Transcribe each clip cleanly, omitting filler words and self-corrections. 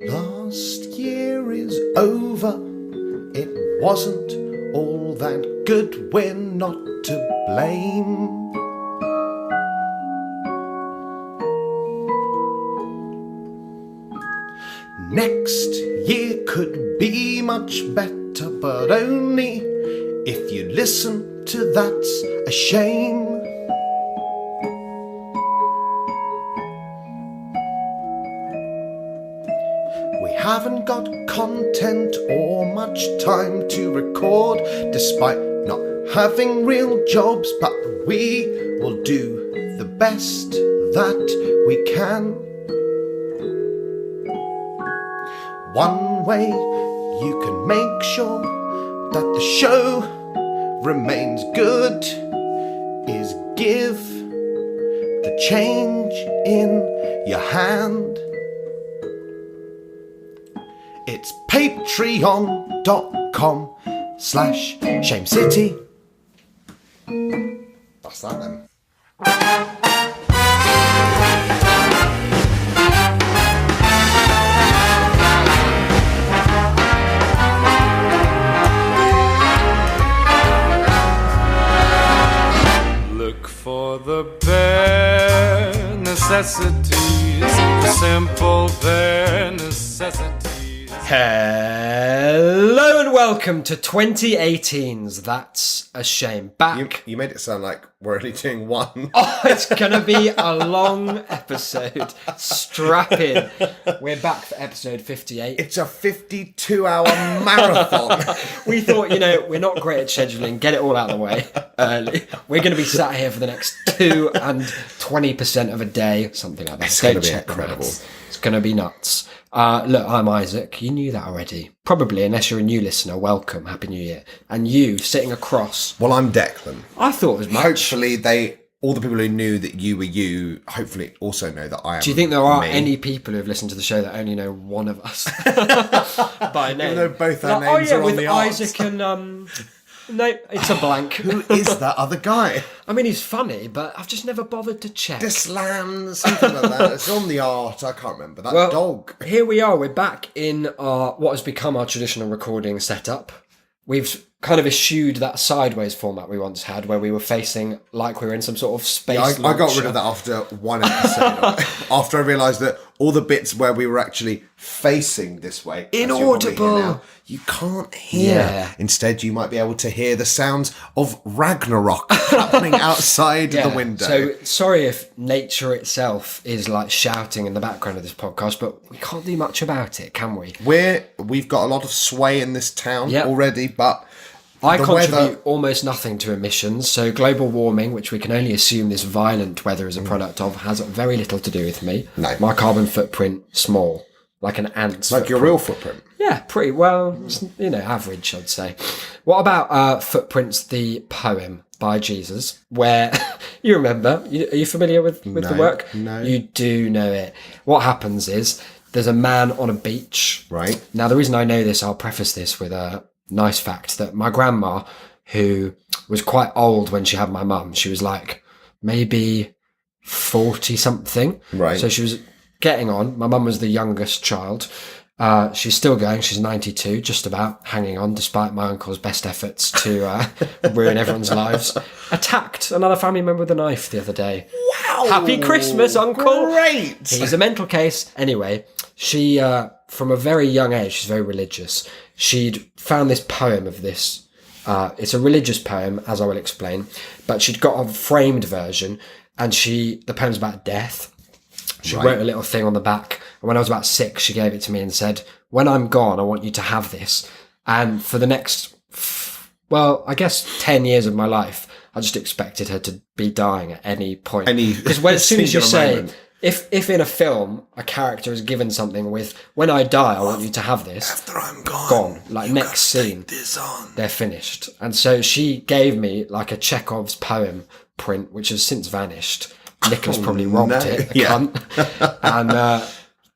Last year is over. It wasn't all that good. We're not to blame. Next year could be much better, but only if you listen to That's a Shame. We haven't got content or much time to record, despite not having real jobs, but we will do the best that we can. One way you can make sure that the show remains good is give the change in your hand. It's patreon.com/ShameCity. That's that then. Look for the bare necessities, the simple bare necessities. Hello and welcome to 2018's That's a Shame. Back. You made it sound like we're only doing one. Oh, it's going to be a long episode. Strap in. We're back for episode 58. It's a 52-hour marathon. We thought, we're not great at scheduling. Get it all out of the way early. We're going to be sat here for the next 2 and 20% of a day, something like that. It's going to be check the incredible. maths. It's going to be nuts. Look, I'm Isaac. You knew that already. Probably, unless you're a new listener. Welcome. Happy New Year. And you, sitting across... Well, I'm Declan. I thought as much. Hopefully all the people who knew that you were you, hopefully also know that I am. Do you think there are me. any people who have listened to the show that only know one of us by name? Even though both our names are on with the arts. Isaac and no, it's a blank. Who is that other guy? I mean, he's funny, but I've just never bothered to check. Deslam, something like that. It's on the art. I can't remember. That dog. Here we are. We're back in our what has become our traditional recording setup. We've kind of eschewed that sideways format we once had, where we were facing like we were in some sort of space. I got rid of that after one episode. After I realised that all the bits where we were actually facing this way, inaudible. You can't hear. Yeah. Instead, you might be able to hear the sounds of Ragnarok happening outside the window. So sorry if nature itself is like shouting in the background of this podcast, but we can't do much about it, can we? We've got a lot of sway in this town Yep. already, but I the contribute weather... almost nothing to emissions, so global warming, which we can only assume this violent weather is a product of, has very little to do with me. No. My carbon footprint, small, like an ant's Like your real footprint. Yeah, pretty well, average, I'd say. What about Footprints, the poem by Jesus, where, you remember, are you familiar with the work? No. You do know it. What happens is, there's a man on a beach. Right. Now, the reason I know this, I'll preface this with a nice fact, that my grandma, who was quite old when she had my mum, she was like maybe 40-something. Right. So she was getting on. My mum was the youngest child. She's still going. She's 92, just about hanging on, despite my uncle's best efforts to ruin everyone's lives. Attacked another family member with a knife the other day. Wow! Happy Christmas, Uncle! Great! He's a mental case. Anyway, she, from a very young age, she's very religious. She'd found this poem of this. It's a religious poem, as I will explain, but she'd got a framed version, and the poem's about death. She wrote a little thing on the back, and when I was about 6, she gave it to me and said, "When I'm gone, I want you to have this." And for the next, I guess 10 years of my life, I just expected her to be dying at any point. Because as soon as you say, if in a film a character is given something with, "When I die, I want you to have this," after I'm gone, like next scene, they're finished. And so she gave me like a Chekhov's poem print, which has since vanished. Nicholas probably robbed it, the cunt. And,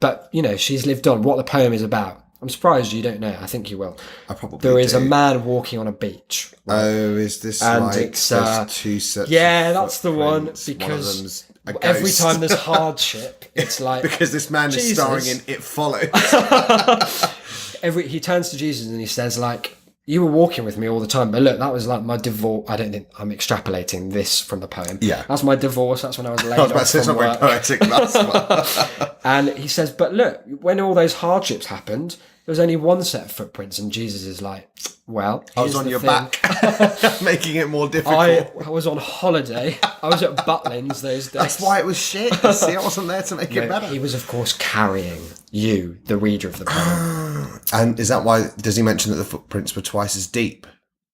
but, she's lived on. What the poem is about, I'm surprised you don't know. I think you will. I probably There is do. a man walking on a beach. Right? Oh, is this and like it's, there's two sets? Yeah, of that's the one. footprints. Because one of them's a ghost. Every time there's hardship, it's like... Because this man is Jesus. starring in It Follows. He turns to Jesus and he says, like, you were walking with me all the time, but look, that was like my divorce. I don't think I'm extrapolating this from the poem. Yeah. That's my divorce. That's when I was laid I was about to off say it's from not very work. poetic, that's And he says, but look, when all those hardships happened, there was only one set of footprints, and Jesus is like, well, I was here's on the your thing. back, making it more difficult. I was on holiday. I was at Butlins those days. That's why it was shit. See, I wasn't there to make it better. He was, of course, carrying you, the reader of the poem. And is that why, does he mention that the footprints were twice as deep?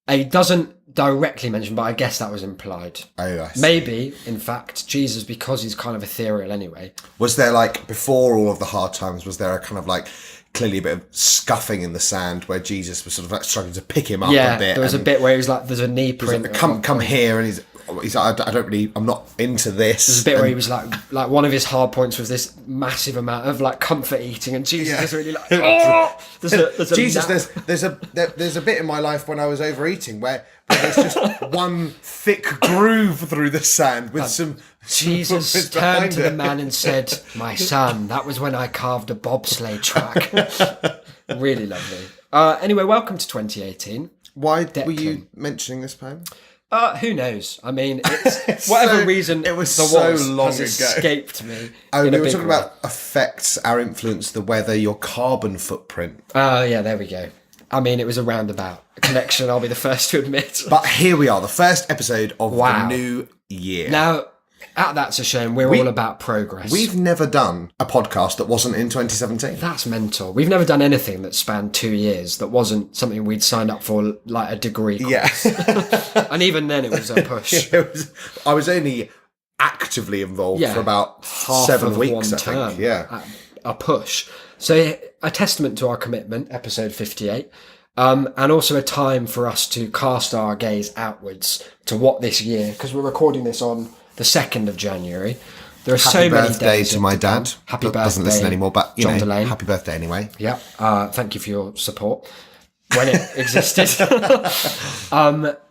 He doesn't directly mention, but I guess that was implied. Oh, I see. Maybe, in fact, Jesus, because he's kind of ethereal anyway. Was there, like, before all of the hard times, was there a kind of, like, clearly a bit of scuffing in the sand where Jesus was sort of like struggling to pick him up a bit? There was a bit where he was like, there's a knee print. Like, come here, and he's like, I don't really, I'm not into this. There's a bit where he was like one of his hard points was this massive amount of like comfort eating, and Jesus is really like, oh! There's a Jesus, there's a bit in my life when I was overeating where there's just one thick groove through the sand with some. Jesus footprints turned behind to the it. man and said, "My son, that was when I carved a bobsleigh track." Really lovely. Anyway, welcome to 2018. Why were you mentioning this poem? Who knows? I mean, it's whatever reason it was there so was long has ago. escaped me. Oh, in we a were big talking way. about affects our influence, the weather, your carbon footprint. Oh, yeah, there we go. I mean, it was a roundabout connection, I'll be the first to admit. But here we are, the first episode of Wow. the new year. Now, That's a Shame, we're all about progress. We've never done a podcast that wasn't in 2017. That's mental. We've never done anything that spanned 2 years that wasn't something we'd signed up for, like a degree course. Yeah. And even then it was a push. I was only actively involved for about half 7 of weeks, one I term. think. Yeah. A push. So a testament to our commitment, episode 58, and also a time for us to cast our gaze outwards to what this year, because we're recording this on the 2nd of January. There are so many Happy birthday days to my dad. Happy birthday. Doesn't listen anymore, but you John know, Delane. happy birthday anyway. Yeah. Thank you for your support when it existed.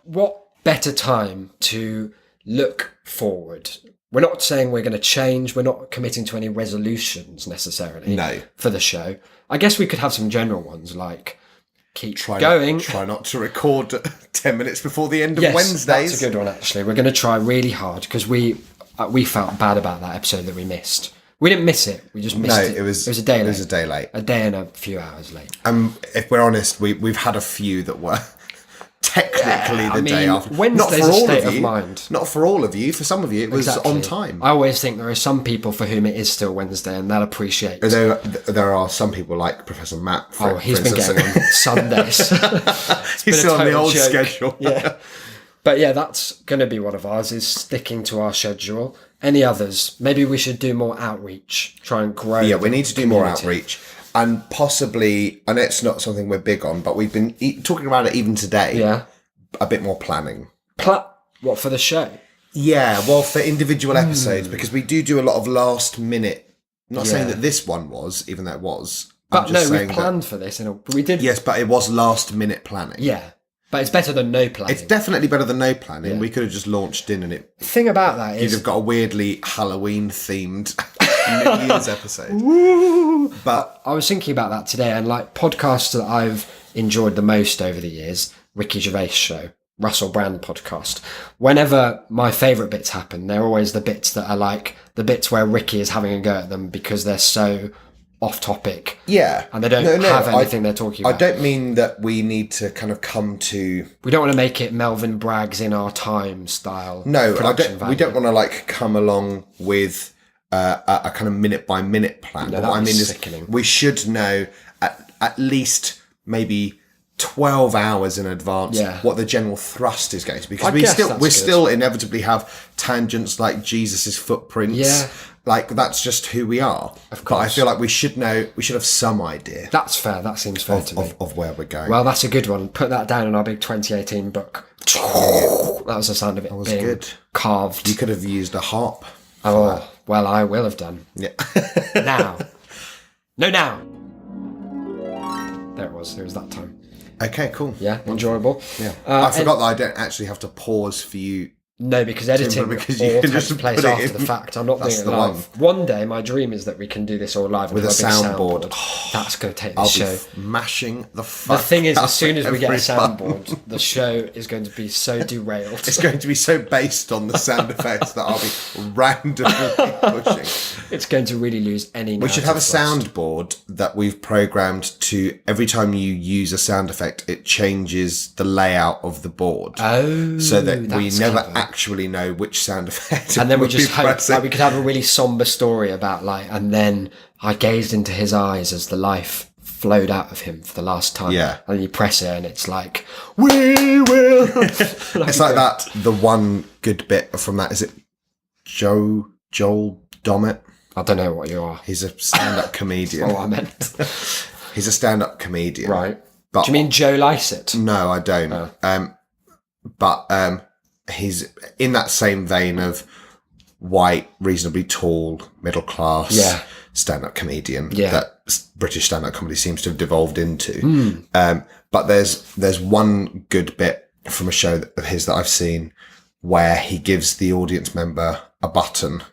What better time to look forward? We're not saying we're going to change. We're not committing to any resolutions necessarily. No. For the show. I guess we could have some general ones like keep going. Try not to record 10 minutes before the end of Yes, Wednesdays. that's a good one actually. We're going to try really hard because we felt bad about that episode that we missed. We didn't miss it. We just missed it. It was a day late. It was a day late. A day and a few hours late. If we're honest, we've had a few that were technically the day after. Wednesday's a state of mind. Not for all of you. For some of you, it was Exactly. on time. I always think there are some people for whom it is still Wednesday and they'll appreciate it. There are some people like Professor Matt. He's been getting on Sundays. He's still on the total old joke. schedule. Yeah. But yeah, that's going to be one of ours, is sticking to our schedule. Any others? Maybe we should do more outreach, try and grow. Yeah, we need to do more community. outreach. And possibly, and it's not something we're big on, but we've been talking about it even today. Yeah. A bit more planning. What, for the show? Yeah, well, for individual episodes, because we do a lot of last minute. Not saying Yeah. that this one was, even though it was. But I'm no, just we saying planned for this. We did. Yes, but it was last minute planning. Yeah. But it's better than no planning. It's definitely better than no planning. Yeah. We could have just launched in and it. The thing about that You'd is, have got a weirdly Halloween themed New Year's episode. But I was thinking about that today, and like podcasts that I've enjoyed the most over the years, Ricky Gervais show, Russell Brand podcast. Whenever my favourite bits happen, they're always the bits that are like the bits where Ricky is having a go at them because they're so off topic. yeah. And they don't have anything they're talking about. I don't mean that we need to kind of come to. We don't want to make it Melvin Bragg's In Our Time style. No, production we value. don't want to like come along with a kind of minute by minute plan. No, But that what I was mean sickening. is we should know at least maybe 12 hours in advance Yeah. what the general thrust is going to be, because I guess that's we good. still inevitably have tangents like Jesus's footprints. Yeah. Like that's just who we are. Of But I course. feel like we should have some idea That's fair. That seems fair to me. of where we're going. Well, that's a good one. Put that down in our big 2018 book. That was the sound of it being good. carved. You could have used a harp. Oh, well, I will have done. Yeah. Now. No, now. There it was. There was that time. Okay, cool. Yeah, enjoyable. Yeah. I forgot that I don't actually have to pause for you No, because editing because you all can takes just place put it after in. the fact. I'm not doing That's it the live. One day, my dream is that we can do this all live With a big soundboard. That's going to take the I'll show. be mashing the fuck. The thing is, out as soon as of we get a every button. soundboard, the show is going to be so derailed. It's going to be so based on the sound effects that I'll be randomly pushing. It's going to really lose any. We should have a narrative thrust. soundboard that we've programmed to every time you use a sound effect, it changes the layout of the board. Oh, so that we that's never clever. actually know which sound effect. And then we we'll just be hope pressing. like we could have a really somber story about and then I gazed into his eyes as the life flowed out of him for the last time. Yeah. And you press it and it's like, we will. It's like that. The one good bit from that is it Joel Dommett. I don't know what you are. He's a stand-up comedian. Oh, I meant. He's a stand-up comedian, Right. But Do you mean Joe Lycett? no, I don't. Oh. But he's in that same vein of white, reasonably tall, middle class Yeah. stand-up comedian Yeah. that British stand-up comedy seems to have devolved into. Hmm. But there's one good bit from a show of his that I've seen where he gives the audience member a button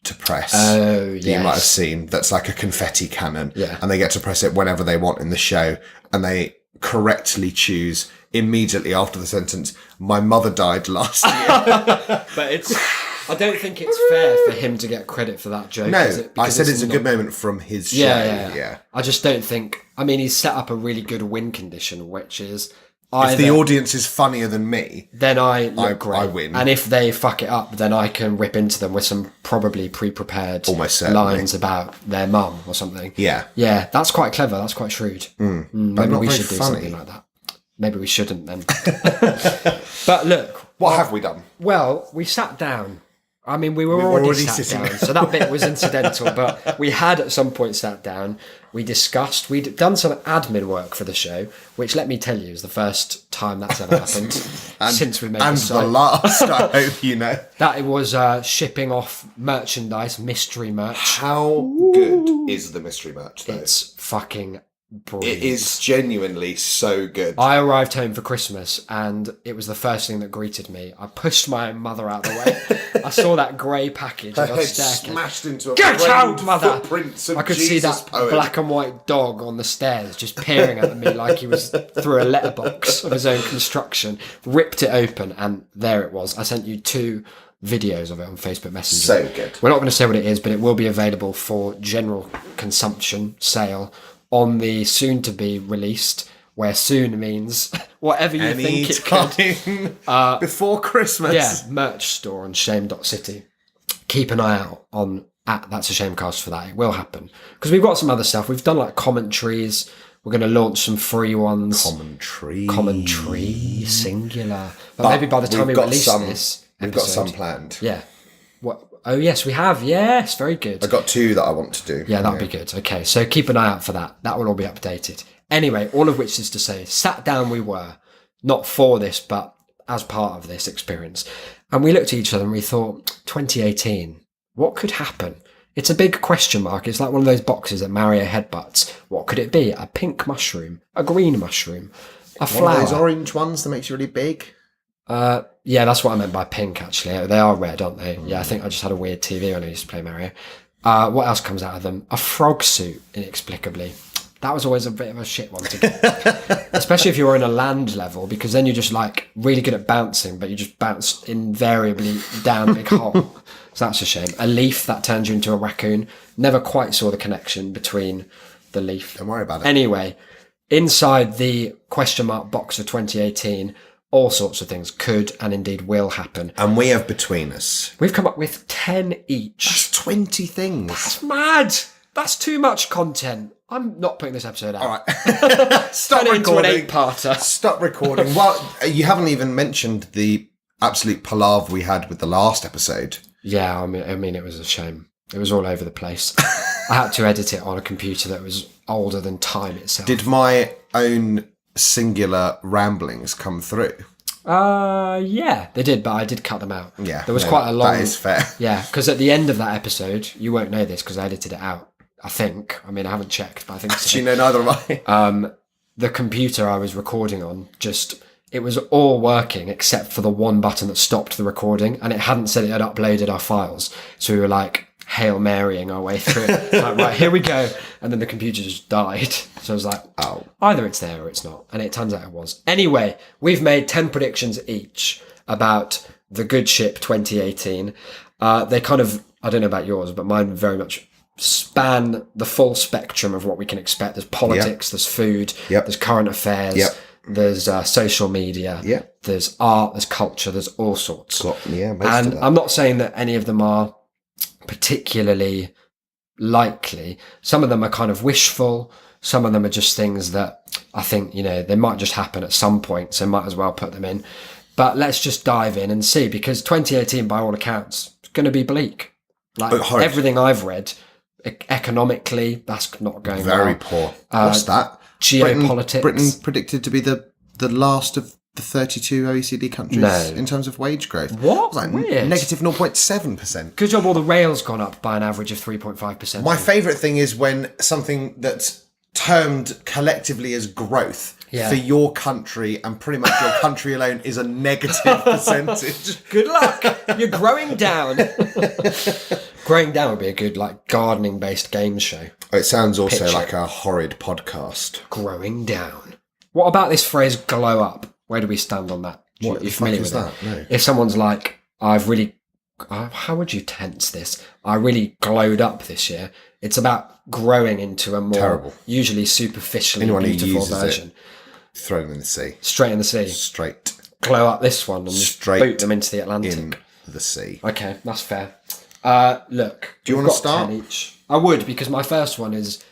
to press. Oh, that you might have yes. seen. That's like a confetti cannon. Yeah. And they get to press it whenever they want in the show. And they correctly choose immediately after the sentence, "My mother died last year." But I don't think it's fair for him to get credit for that joke. No, is it? I Because said it's a not- good moment from his show. Yeah. I just don't think. I mean, he's set up a really good win condition, which is If the audience is funnier than me, then I look great. I win. And if they fuck it up, then I can rip into them with some probably pre-prepared Almost certainly. lines about their mum or something. yeah. Yeah, that's quite clever. That's quite shrewd. Maybe not we very should do funny. something like that. Maybe we shouldn't then. But look, What have we done? well, we sat down. I mean, we were already already sat sitting down, so that bit was incidental, but we had at some point sat down, we discussed, we'd done some admin work for the show, which, let me tell you, is the first time that's ever happened since we made And the site. the last, I hope you know. That it was shipping off merchandise, mystery merch. How good is the mystery merch, though? It's fucking brilliant. It is genuinely so good. I arrived home for Christmas and it was the first thing that greeted me. I pushed my mother out the way. I saw that grey package on the Head staircase. smashed into a Get out, framed mother! footprints of I could see Jesus that poem. black and white dog on the stairs just peering at me like he was through a letterbox of his own construction. Ripped it open and there it was. I sent you 2 videos of it on Facebook Messenger. So good. We're not going to say what it is, but it will be available for general consumption sale on the soon-to-be released, where soon means whatever you Any think it could. time before Christmas. Yeah, merch store on shame.city. Keep an eye out on at That's a Shamecast for that. It will happen. Because we've got some other stuff. We've done like commentaries. We're going to launch some free ones. Commentary, singular. But maybe by the time we we've got release some- this We've got episode- some planned. Yeah. What? Oh, yes, we have. Yes, very good. I've got 2 that I want to do. Yeah, that'll be good. Okay, so keep an eye out for that. That will all be updated. Anyway, all of which is to say, sat down we were, not for this, but as part of this experience. And we looked at each other and we thought, 2018, what could happen? It's a big question mark. It's like one of those boxes that Mario headbutts. What could it be? A pink mushroom? A green mushroom? A One flower? of those orange ones that makes you really big. Yeah, that's what I meant by pink, actually. They are red, aren't they? Yeah, I think I just had a weird TV when I used to play Mario. What else comes out of them? A frog suit, inexplicably. That was always a bit of a shit one to get. Especially if you were in a land level, because then you're just like really good at bouncing, but you just bounce invariably down a big hole. So that's a shame. A leaf that turns you into a raccoon. Never quite saw the connection between the leaf. Don't worry about it. Anyway, inside the question mark box of 2018, all sorts of things could and indeed will happen. And we have between us. We've come up with 10 each. That's 20 things. That's mad. That's too much content. I'm not putting this episode out. All right. Stop Turn it into an recording. 8-parter. Stop recording. Well, you haven't even mentioned the absolute palaver we had with the last episode. Yeah, I mean, it was a shame. It was all over the place. I had to edit it on a computer that was older than time itself. Did my own singular ramblings come through? Yeah, they did, but I did cut them out. Yeah. There was no, quite a long... That is fair. Yeah, because at the end of that episode, you won't know this because I edited it out, I think. I mean, I haven't checked, but I think so. Actually, no, neither have I. The computer I was recording on just it was all working except for the one button that stopped the recording, and it hadn't said it had uploaded our files. So we were like Hail Marying our way through it. Like, right, here we go. And then the computer just died. So I was like, oh, either it's there or it's not. And it turns out it was. Anyway, we've made 10 predictions each about the Good Ship 2018. They kind of, I don't know about yours, but mine very much span the full spectrum of what we can expect. There's politics, there's food, there's current affairs, there's social media, there's art, there's culture, there's all sorts. And I'm not saying that any of them are particularly likely. Some of them are kind of wishful. Some of them are just things that I think, they might just happen at some point, so might as well put them in. But let's just dive in and see, because 2018, by all accounts, is going to be bleak. Like everything I've read, economically, that's not going very well. Poor. What's that? Geopolitics. Britain predicted to be the last of the 32 OECD countries in terms of wage growth. What? Like Weird. negative 0.7%. Good job, all the rail's gone up by an average of 3.5%. My favourite thing is when something that's termed collectively as growth for your country and pretty much your country alone is a negative percentage. Good luck. You're growing down. Growing down would be a good gardening-based game show. It sounds also like a horrid podcast. Growing down. What about this phrase "glow up"? Where do we stand on that? What the fuck is that? No. If someone's like, I've really, how would you tense this? I really glowed up this year. It's about growing into a more usually superficially beautiful version. Throw them in the sea. Straight in the sea. Straight. Glow up this one and just boot them into the Atlantic. In the sea. Okay, that's fair. Look. Do you want to start? 10 each. I would, because my first one is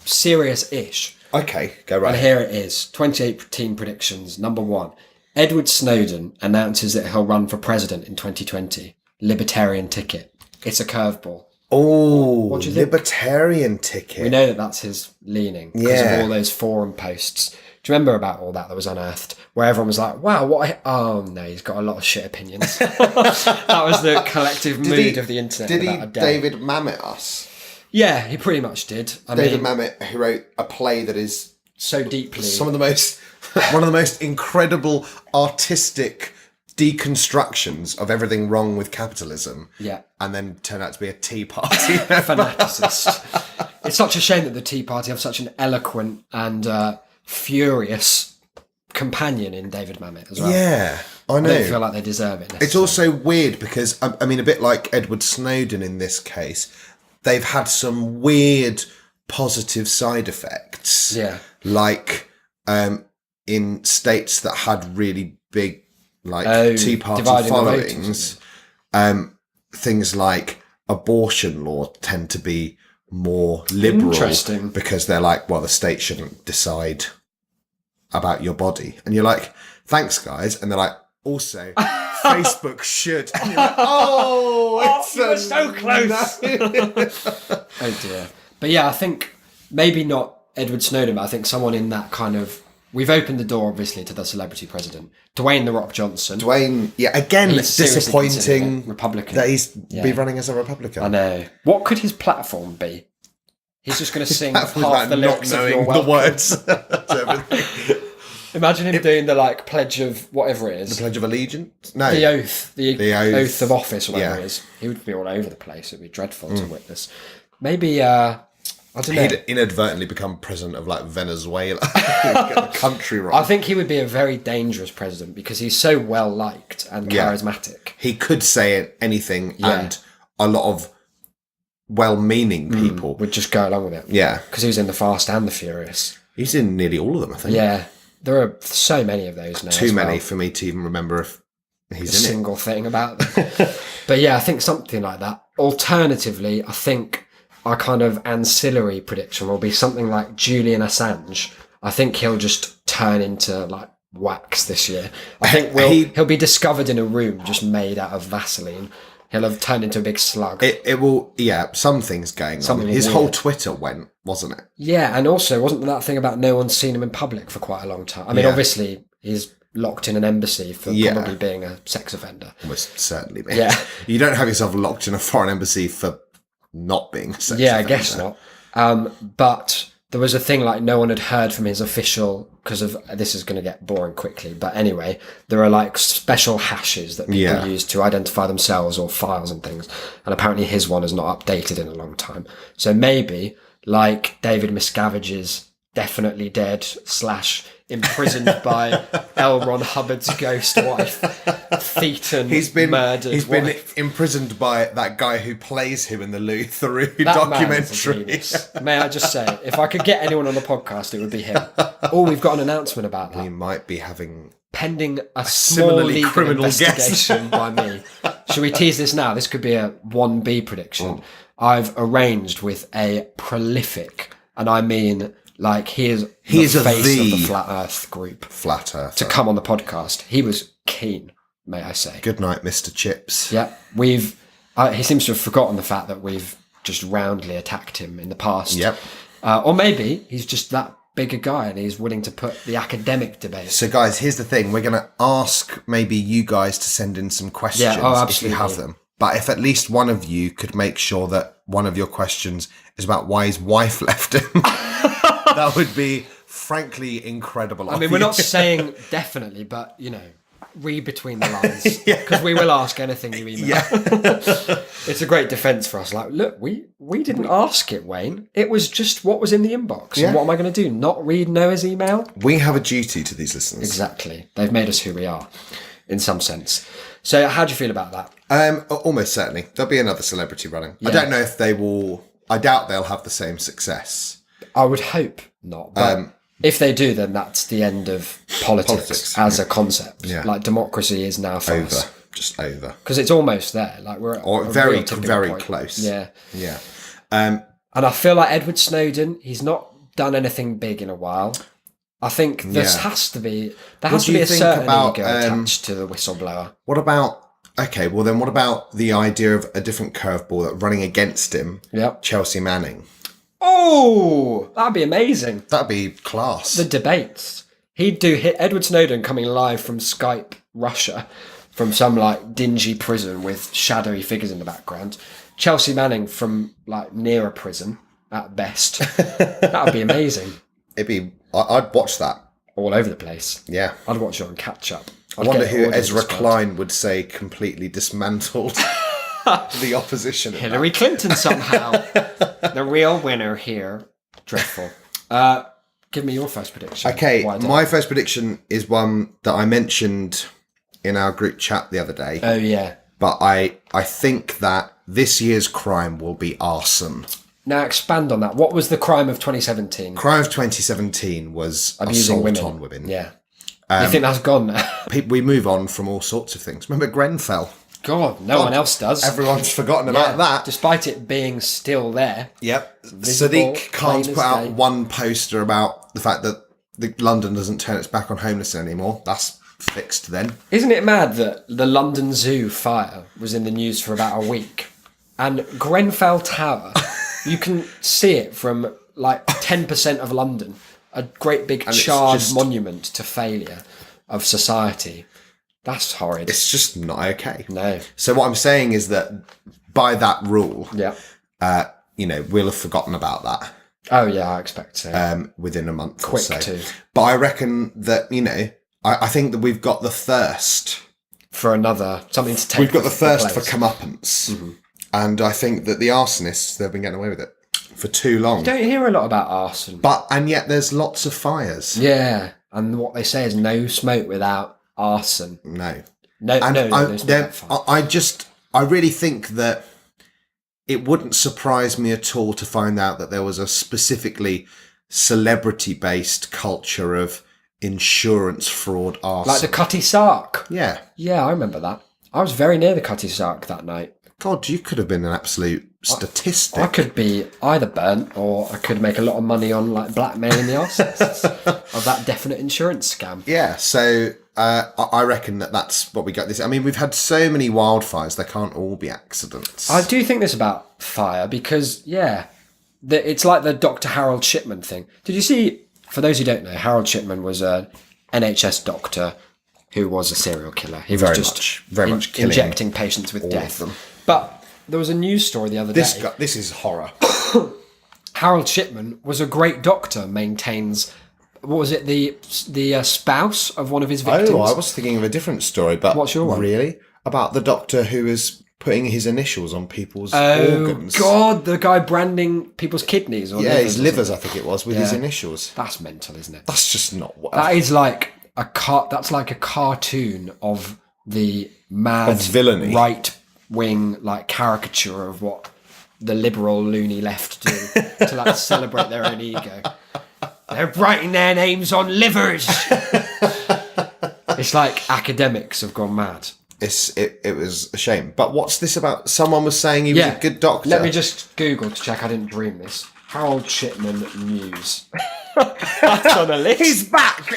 serious-ish. Okay, go right. And here it is. 2018 predictions. Number 1. Edward Snowden announces that he'll run for president in 2020. Libertarian ticket. It's a curveball. Oh, libertarian ticket. We know that that's his leaning because of all those forum posts. Do you remember about all that was unearthed? Where everyone was like, wow, oh no, he's got a lot of shit opinions. That was the collective mood of the internet. Did he David Mamet us? Yeah, he pretty much did. David Mamet, who wrote a play that is so deeply one of the most incredible artistic deconstructions of everything wrong with capitalism. Yeah. And then turned out to be a Tea Party fanaticist. It's such a shame that the Tea Party have such an eloquent and furious companion in David Mamet as well. Yeah, I know. I don't feel like they deserve it necessarily. It's also weird because, I mean, a bit like Edward Snowden in this case, they've had some weird positive side effects. Yeah. Like in states that had really big Tea Party followings, things like abortion law tend to be more liberal because they're like, well, the state shouldn't decide about your body. And you're like, thanks, guys. And they're like, also, Facebook should. And you're like, you were so close. Oh, dear. But yeah, I think maybe not Edward Snowden, but I think someone in that kind of... We've opened the door, obviously, to the celebrity president. Dwayne "The Rock" Johnson. Again, it's disappointing Republican. that he's be running as a Republican. I know. What could his platform be? He's just going to sing half the lyrics of "You're Welcome." The words. Imagine him doing the Pledge of whatever it is. The Pledge of Allegiance? No. The oath. The oath of office, or whatever it is. He would be all over the place. It'd be dreadful to witness. Maybe... I don't know. He'd inadvertently become president of Venezuela. Get the country wrong. I think he would be a very dangerous president because he's so well liked and charismatic. He could say anything, and a lot of well-meaning people would just go along with it. Yeah, because he was in The Fast and the Furious. He's in nearly all of them, I think. Yeah, there are so many of those now. Too many for me to even remember if he's in a single thing about them. But yeah, I think something like that. Alternatively, I think our kind of ancillary prediction will be something like Julian Assange. I think he'll just turn into wax this year. I think he'll be discovered in a room just made out of Vaseline. He'll have turned into a big slug. It will, something's going on. His whole Twitter went, wasn't it? Yeah, and also, wasn't that thing about no one's seen him in public for quite a long time? I mean, obviously, he's locked in an embassy for probably being a sex offender. Almost certainly. Yeah. You don't have yourself locked in a foreign embassy for not being a sex offender. Yeah, I guess not. But there was a thing like no one had heard from his official, because of, this is going to get boring quickly, but anyway, there are like special hashes that people use to identify themselves or files and things, and apparently his one is not updated in a long time. So maybe, like David Miscavige's definitely dead / imprisoned by L. Ron Hubbard's ghost wife, Thetan murdered He's wife. been imprisoned by that guy who plays him in the Lou Theroux That man's a documentary. genius. May I just say, if I could get anyone on the podcast, it would be him. Oh, we've got an announcement about that. We might be having Pending a small similarly legal criminal investigation by me. Should we tease this now? This could be a 1B prediction. I've arranged with a prolific, and I mean, like, he is the face of the Flat Earth group, Flat Earth to come on the podcast. He was keen, may I say. Good night, Mr. Chips. Yeah, he seems to have forgotten the fact that we've just roundly attacked him in the past. Yep. Or maybe he's just that big a guy and he's willing to put the academic debate. So, guys, here's the thing. We're going to ask maybe you guys to send in some questions if you have them. But if at least one of you could make sure that one of your questions is about why his wife left him, that would be frankly incredible. I mean, we're not saying definitely, but, you know, read between the lines, because we will ask anything you email. Yeah. It's a great defence for us. Like, look, we didn't ask it, Wayne. It was just what was in the inbox. Yeah. And what am I going to do? Not read Noah's email? We have a duty to these listeners. Exactly. They've made us who we are, in some sense. So how do you feel about that? Almost certainly. There'll be another celebrity running. Yeah. I don't know if they will... I doubt they'll have the same success. I would hope not. But if they do, then that's the end of politics as a concept. Yeah. Like, democracy is now for us. Just over. Because it's almost there. Like, we're at a Very, real tipping very point. close. Yeah. Yeah. And I feel like Edward Snowden, he's not done anything big in a while. I think there has to be a certain ego attached to the whistleblower. What about... Okay, well then what about the idea of a different curveball that running against him? Yep. Chelsea Manning. Oh, that'd be amazing. That'd be class. The debates. He'd do Edward Snowden coming live from Skype, Russia, from some like dingy prison with shadowy figures in the background. Chelsea Manning from like near a prison at best. That would be amazing. I'd watch that. All over the place. Yeah. I'd watch it on catch up. I wonder who Ezra Klein would say completely dismantled the opposition. Hillary Clinton somehow. The real winner here. Dreadful. Give me your first prediction. Okay, my first prediction is one that I mentioned in our group chat the other day. Oh, yeah. But I think that this year's crime will be arson. Now expand on that. What was the crime of 2017? Crime of 2017 was Abusing assault on women. Yeah. You think that's gone now? We move on from all sorts of things. Remember Grenfell? God, no one else does. Everyone's forgotten about that. Despite it being still there. Yep. Visible, Sadiq Khan's put out one poster about the fact that London doesn't turn its back on homelessness anymore. That's fixed then. Isn't it mad that the London Zoo fire was in the news for about a week? And Grenfell Tower, you can see it from like 10% of London. A great big charred monument to failure of society. That's horrid. It's just not okay. No. So what I'm saying is that by that rule, we'll have forgotten about that. Oh yeah, I expect so. Within a month Quick or so. too. But I reckon that, I think that we've got the thirst. For something to take. We've got the thirst for place. comeuppance. Mm-hmm. And I think that the arsonists, they've been getting away with it for too long. You don't hear a lot about arson. And yet there's lots of fires. Yeah. And what they say is no smoke without arson. No smoke. I really think that it wouldn't surprise me at all to find out that there was a specifically celebrity-based culture of insurance fraud arson. Like the Cutty Sark. Yeah. Yeah, I remember that. I was very near the Cutty Sark that night. God, you could have been an absolute statistic. I could be either burnt or I could make a lot of money on like blackmailing the arsonists of that definite insurance scam. Yeah, so I reckon that's what we got. We've had so many wildfires, they can't all be accidents. I do think this about fire because, it's like the Dr. Harold Shipman thing. Did you see, for those who don't know, Harold Shipman was an NHS doctor who was a serial killer. He was very much killing injecting patients with death. Of them. But there was a news story the other day. This is horror. Harold Shipman was a great doctor, maintains, what was it, the spouse of one of his victims? Oh, I was thinking of a different story, but what's your one? Really? About the doctor who is putting his initials on people's organs. Oh, God, the guy branding people's kidneys. Or his livers, I think it was, with his initials. That's mental, isn't it? That's just not what... That is like that's like a cartoon of the mad villainy. Right-wing like caricature of what the liberal loony left do to like celebrate their own ego. They're writing their names on livers. It's like academics have gone mad. It was a shame. But what's this about? Someone was saying he was a good doctor. Let me just Google to check I didn't dream this. Harold Shipman News. That's on a list. He's back!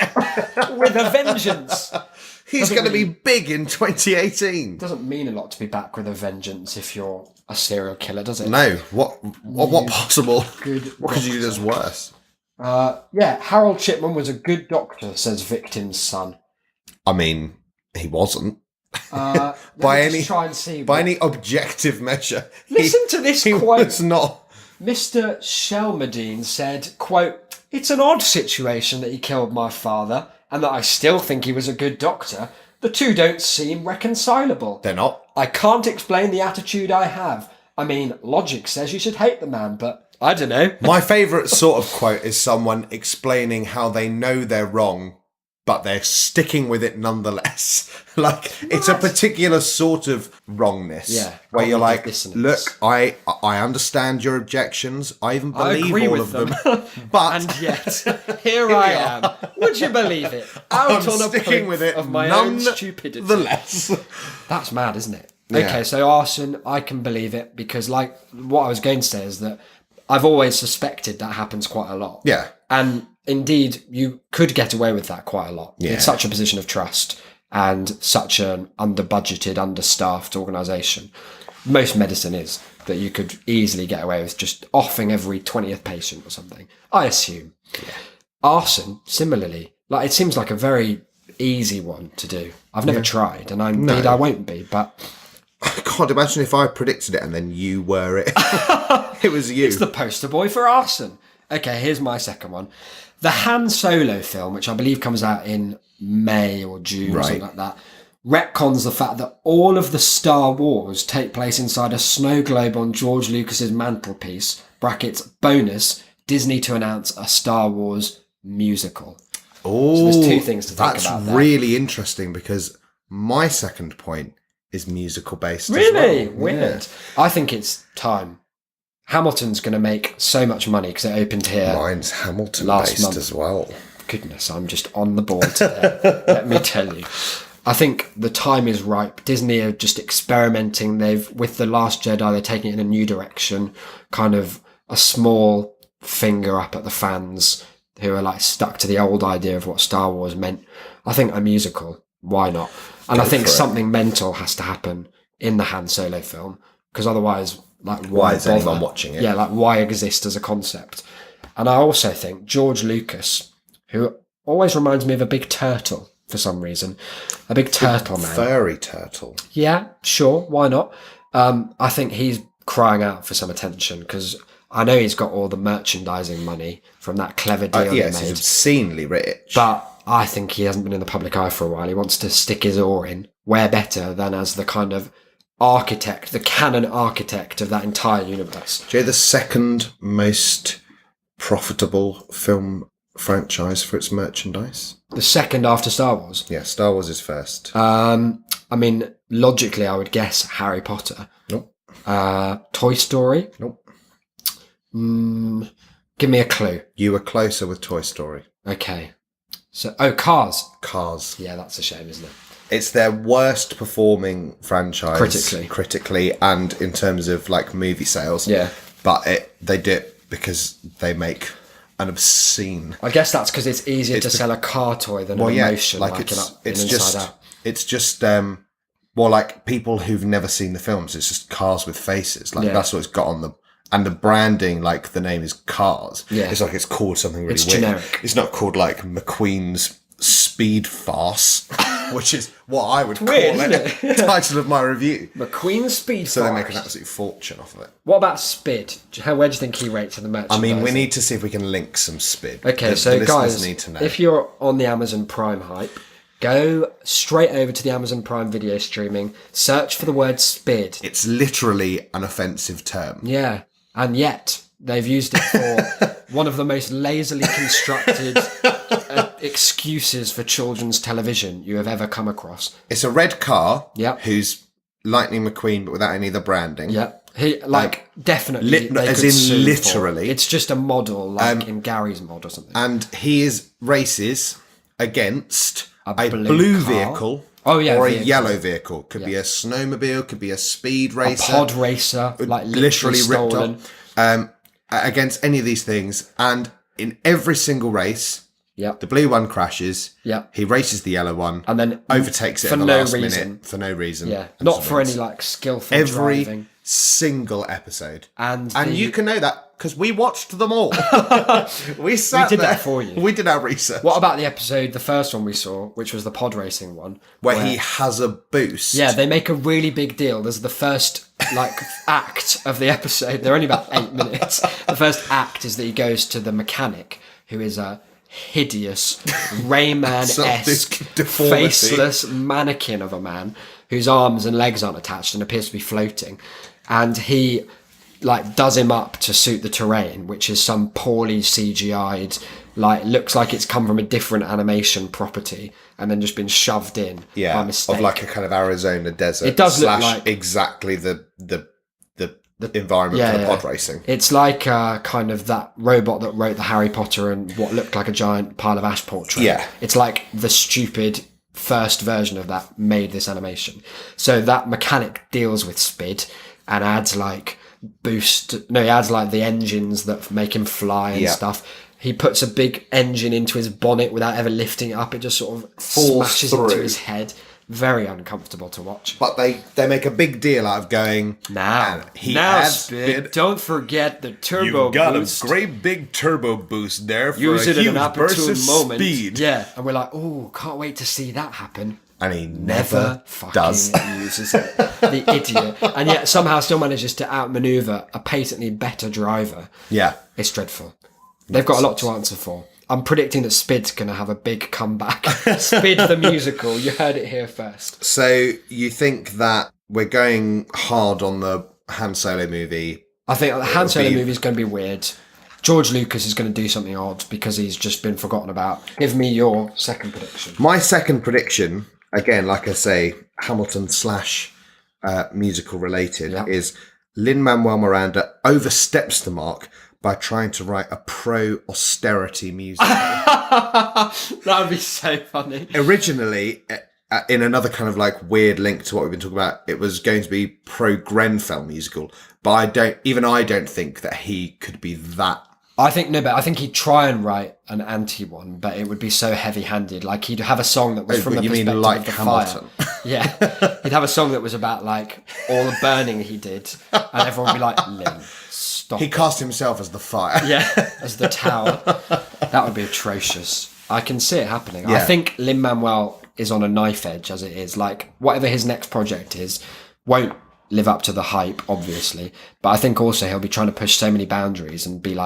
With a vengeance. He's going to be big in 2018. Doesn't mean a lot to be back with a vengeance if you're a serial killer, does it? No. What possible? What could you do that's worse? Harold Shipman was a good doctor, says victim's son. I mean, he wasn't. By any objective measure. Listen to this quote. Was not. Mr. Shelmerdine said, quote, "It's an odd situation that he killed my father, and that I still think he was a good doctor. The two don't seem reconcilable. They're not. I can't explain the attitude I have. I mean, logic says you should hate the man, but I don't know." My favourite sort of quote is someone explaining how they know they're wrong, but they're sticking with it nonetheless. Like, it's a particular sort of wrongness. Yeah. Where you're like, dissonance. look, I understand your objections. I even believe agree all with of them. But and yet, here I am. Would you believe it? Out I'm on a sticking point with it of my own stupidity. nonetheless. That's mad, isn't it? Yeah. Okay, so arson, I can believe it because, like, what I was going to say is that I've always suspected that happens quite a lot. Yeah. And indeed, you could get away with that quite a lot. Yeah. It's such a position of trust and such an under-budgeted, understaffed organisation. Most medicine is that you could easily get away with just offing every 20th patient or something, I assume. Yeah. Arson, similarly, like, it seems like a very easy one to do. I've never tried, and I won't be, but... I can't imagine if I predicted it and then you were it. It was you. It's the poster boy for arson. Okay, here's my second one. The Han Solo film, which I believe comes out in May or June or something like that, retcons the fact that all of the Star Wars take place inside a snow globe on George Lucas's mantelpiece, brackets, bonus, Disney to announce a Star Wars musical. Oh, so there's two things to think about there. That's really interesting because my second point is musical based. Really? As well. Weird. Yeah. I think it's time. Hamilton's going to make so much money because it opened here. Mine's Hamilton last based month as well. Goodness, I'm just on the board today. Let me tell you. I think the time is ripe. Disney are just experimenting. With The Last Jedi, they're taking it in a new direction. Kind of a small finger up at the fans who are like stuck to the old idea of what Star Wars meant. I think a musical. Why not? And I think something mental has to happen in the Han Solo film because otherwise, like, why is anyone watching it? Yeah, like, why exist as a concept? And I also think George Lucas, who always reminds me of a big turtle for some reason, a big turtle man, furry turtle. Yeah, sure, why not? I think he's crying out for some attention because I know he's got all the merchandising money from that clever deal he yes, made. he's obscenely rich, but I think he hasn't been in the public eye for a while. He wants to stick his oar in. Where better than as the kind of architect, the canon architect of that entire universe. Do you know the second most profitable film franchise for its merchandise? The second after Star Wars? Yeah, Star Wars is first. I mean, logically, I would guess Harry Potter. Nope. Toy Story? Nope. Give me a clue. You were closer with Toy Story. Okay. So, Cars. Cars. Yeah, that's a shame, isn't it? It's their worst performing franchise. Critically. And in terms of, like, movie sales. Yeah. But they do it because they make an obscene... I guess that's because it's easier to sell a car toy than an emotion. Like it's just like, people who've never seen the films, it's just cars with faces. Like, that's what it's got on them. And the branding, like, the name is Cars. Yeah. It's like it's called something really weird. Generic. It's not called, like, McQueen's Speed Farce. which is what I would call weird, it. isn't it? Title of my review. McQueen Speed So they Forest. make an absolute fortune off of it. What about Spid? Where do you think he rates in the merchandise? I mean, we need to see if we can link some Spid. Okay, The so listeners guys, need to know. if you're on the Amazon Prime hype, go straight over to the Amazon Prime video streaming, search for the word Spid. It's literally an offensive term. Yeah, and yet they've used it for one of the most lazily constructed excuses for children's television you have ever come across. It's a red car. Yep. Who's Lightning McQueen, but without any of the branding. Yeah, he definitely they as could in sue for literally. it. It's just a model, like in Gary's mod or something. And he is races against a blue blue car. vehicle. Oh, yeah, or a vehicle. yellow vehicle. Could be a snowmobile, could be a speed racer. Pod racer, like literally ripped stolen. off. Against any of these things. And in every single race, Yep. the blue one crashes. Yep. He races the yellow one. And then overtakes it for at the no last reason. minute for no reason. Yeah, and not just for wins. any like skillful Every driving. single episode. And you can know that because we watched them all. we sat did there. that for you. We did our research. What about the episode, the first one we saw, which was the pod racing one, where he has a boost. Yeah, they make a really big deal. There's the first act of the episode. They're only about 8 minutes. The first act is that he goes to the mechanic, who is a hideous Rayman-esque, deformity. faceless mannequin of a man whose arms and legs aren't attached and appears to be floating. And he does him up to suit the terrain, which is some poorly CGI'd, looks like it's come from a different animation property and then just been shoved in by mistake. Of like a kind of Arizona desert. It does look / like exactly the environment for the pod racing. It's like kind of that robot that wrote the Harry Potter and what looked like a giant pile of ash portrait. Yeah. It's like the stupid first version of that made this animation. So that mechanic deals with Spid and adds he adds the engines that make him fly and stuff. He puts a big engine into his bonnet without ever lifting it up. It just sort of smashes into through. his head. Very uncomfortable to watch. But they make a big deal out of going, Now adds Spid, don't forget the turbo You've got boost. a great big turbo boost there for Use a it at huge an burst opportune of moment. speed. Yeah, and we're like, oh, can't wait to see that happen. And he Never never fucking does. uses it. The idiot. And yet somehow still manages to outmaneuver a patently better driver. Yeah. It's dreadful. They've got a lot to answer for. I'm predicting that Spid's going to have a big comeback. Spid the musical. You heard it here first. So you think that we're going hard on the Han Solo movie? I think the Han Solo movie is going to be weird. George Lucas is going to do something odd because he's just been forgotten about. Give me your second prediction. My second prediction, again, like I say, Hamilton / musical related, is Lin-Manuel Miranda oversteps the mark by trying to write a pro-austerity musical. That would be so funny. Originally, in another kind of weird link to what we've been talking about, it was going to be pro-Grenfell musical, but I don't think that he could be that. I think he'd try and write an anti one, but it would be so heavy-handed. He'd have a song that was from the perspective of the Hamilton? fire. Yeah, he'd have a song that was about all the burning he did, and everyone would be like, "Lin, stop." He cast himself as the fire. Yeah, as the tower. That would be atrocious. I can see it happening. Yeah. I think Lin-Manuel is on a knife edge as it is. Whatever his next project is, won't live up to the hype, obviously. But I think also he'll be trying to push so many boundaries and be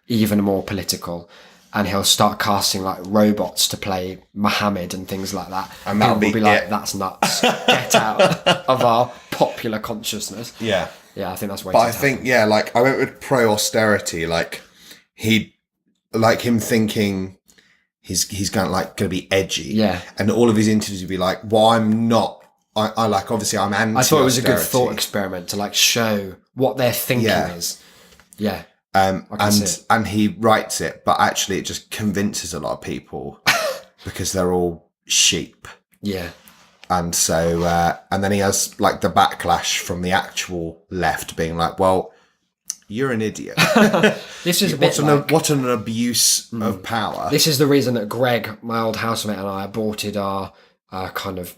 even more political. And he'll start casting robots to play Muhammad and things like that. And people will be like, that's nuts. Get out of our popular consciousness. Yeah. Yeah, I think that's way But too I think, I went with pro-austerity. Him thinking he's going to be edgy. Yeah. And all of his interviews would be like, well, I'm not. Obviously I'm anti-austerity. I thought it was a good thought experiment to show what their thinking is. Yeah. And he writes it, but actually it just convinces a lot of people because they're all sheep. Yeah. And so, and then he has the backlash from the actual left being like, well, you're an idiot. This is what an abuse of power. This is the reason that Greg, my old housemate, and I aborted our kind of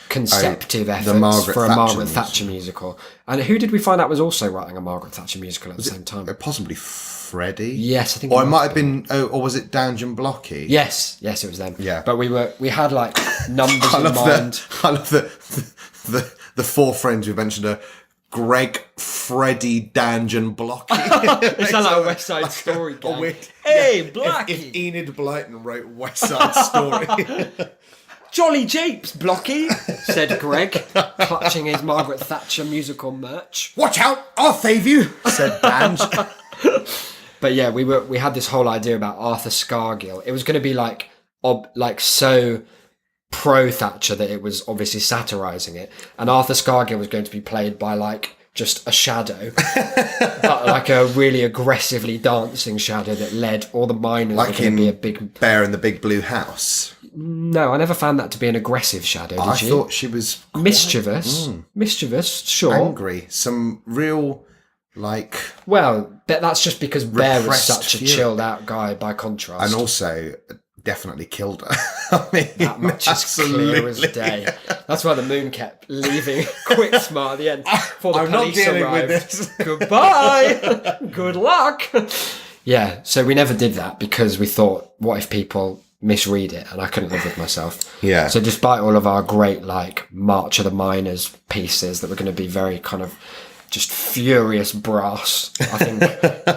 conceptive efforts for a Margaret Thatcher musical. And who did we find out was also writing a Margaret Thatcher musical at the same time? Possibly Freddy. Yes, I think. Or it might have been. Oh, or was it Dange and Blocky? Yes, it was them. Yeah. But we had like numbers in mind. I love the four friends we mentioned are Greg, Freddy, Dange, and Blocky. It sounds like a West Side Story gang. Hey, Blocky! If Enid Blyton wrote West Side Story. Jolly Japes, Blocky, said Greg, clutching his Margaret Thatcher musical merch. Watch out, I'll save you, said Dange. But yeah, we had this whole idea about Arthur Scargill. It was going to be like so pro Thatcher that it was obviously satirising it, and Arthur Scargill was going to be played by like just a shadow, but like a really aggressively dancing shadow that led all the miners. Like in be a big Bear in the Big Blue House. No, I never found that to be an aggressive shadow. Did you? I thought she was mischievous. Mischievous, sure. Angry. Some real, like. Well, that's just because Bear was such a fury. chilled out guy by contrast. And also definitely killed her. I mean, that much is clear as day. That's why the moon kept leaving quick smart at the end before the police arrived. Goodbye. Good luck. Yeah, so we never did that because we thought, what if people misread it, and I couldn't live with myself. Yeah. So despite all of our great like March of the Miners pieces that were going to be very kind of just furious brass, I think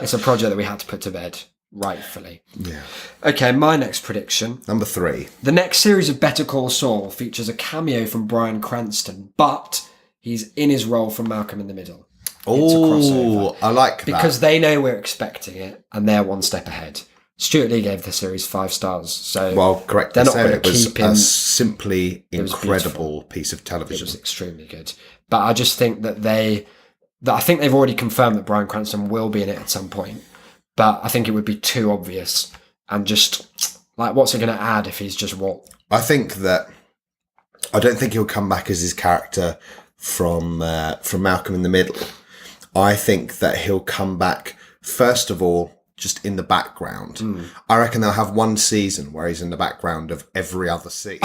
it's a project that we had to put to bed, rightfully. Yeah. Okay, my next prediction. Number 3. The next series of Better Call Saul features a cameo from Bryan Cranston, but he's in his role from Malcolm in the Middle. Oh, I like that. Because they know we're expecting it, and they're one step ahead. Stuart Lee gave the series 5 stars. So well, correct. They're not going to it was keep him. A simply incredible piece of television. It was extremely good. But I just think that I think they've already confirmed that Bryan Cranston will be in it at some point. But I think it would be too obvious. And just, like, what's it going to add if he's just what? I don't think he'll come back as his character from Malcolm in the Middle. I think that he'll come back, first of all, just in the background. I reckon they'll have one season where he's in the background of every other scene.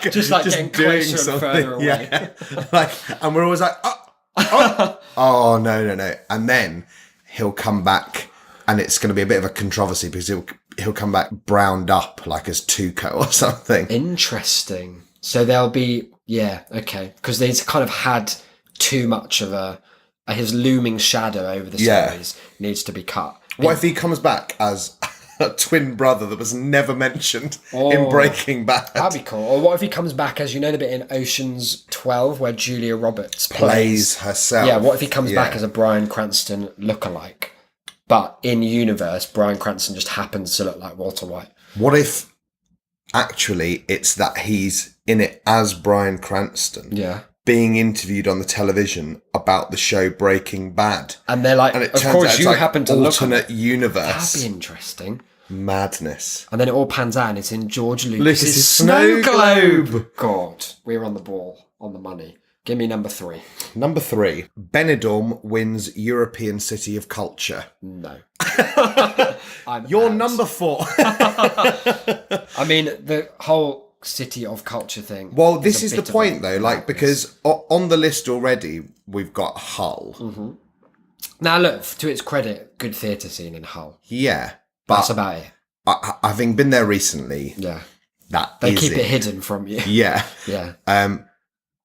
just getting closer and further away. Yeah. And we're always like, oh, no. And then he'll come back, and it's going to be a bit of a controversy because he'll come back browned up like as Tuco or something. Interesting. So there'll be, yeah, okay. Because they've kind of had too much of his looming shadow over the series needs to be cut. What if he comes back as a twin brother that was never mentioned in Breaking Bad? That'd be cool. Or what if he comes back as, you know, the bit in Ocean's 12 where Julia Roberts plays herself? Yeah, what if he comes back as a Bryan Cranston lookalike? But in universe, Bryan Cranston just happens to look like Walter White. What if actually it's that he's in it as Bryan Cranston? Yeah. Being interviewed on the television about the show Breaking Bad. And they're like, and it of turns course out it's you like happen to look alternate universe. That'd be interesting. Madness. And then it all pans out and it's in George Lucas's Lucas's Snow Snow Globe. God, we're on the ball, on the money. Give me number 3. Number 3. Benidorm wins European City of Culture. No. You're out. number 4. I mean, the whole City of Culture thing. Well, this is the point, though, like, because on the list already, we've got Hull. Mm-hmm. Now, look, to its credit, good theatre scene in Hull. Yeah. But that's about it. Having been there recently, they keep it hidden from you. Yeah. Yeah.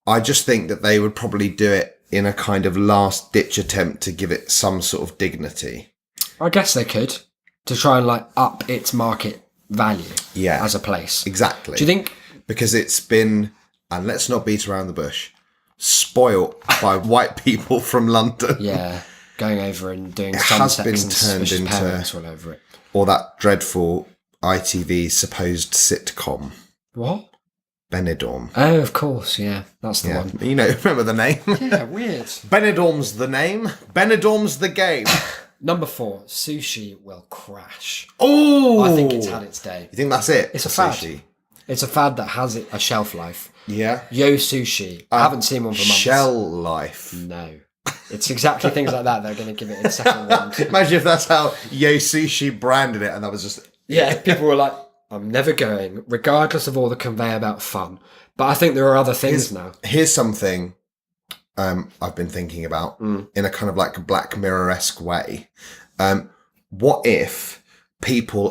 I just think that they would probably do it in a kind of last-ditch attempt to give it some sort of dignity. I guess they could, to try and, like, up its market value as a place. Exactly. Do you think... Because it's been, and let's not beat around the bush, spoilt by white people from London. Yeah, going over and doing it some has sex been and turned Swiss into parents all over it. Or that dreadful ITV supposed sitcom. What? Benidorm. Oh, of course, yeah. That's the one. You know, remember the name? Yeah, weird. Benidorm's the name. Benidorm's the game. Number 4, sushi will crash. Oh! I think it's had its day. You think that's it? It's a fad. Sushi? It's a fad that has a shelf life. Yeah. Yo Sushi. I haven't seen one for months. Shell life. No. It's exactly things like that that are going to give it its second round. Imagine if that's how Yo Sushi branded it and that was just... Yeah, people were like, I'm never going, regardless of all the conveyor belt fun. But I think there are other things now. Here's something I've been thinking about in a kind of like Black Mirror-esque way. what if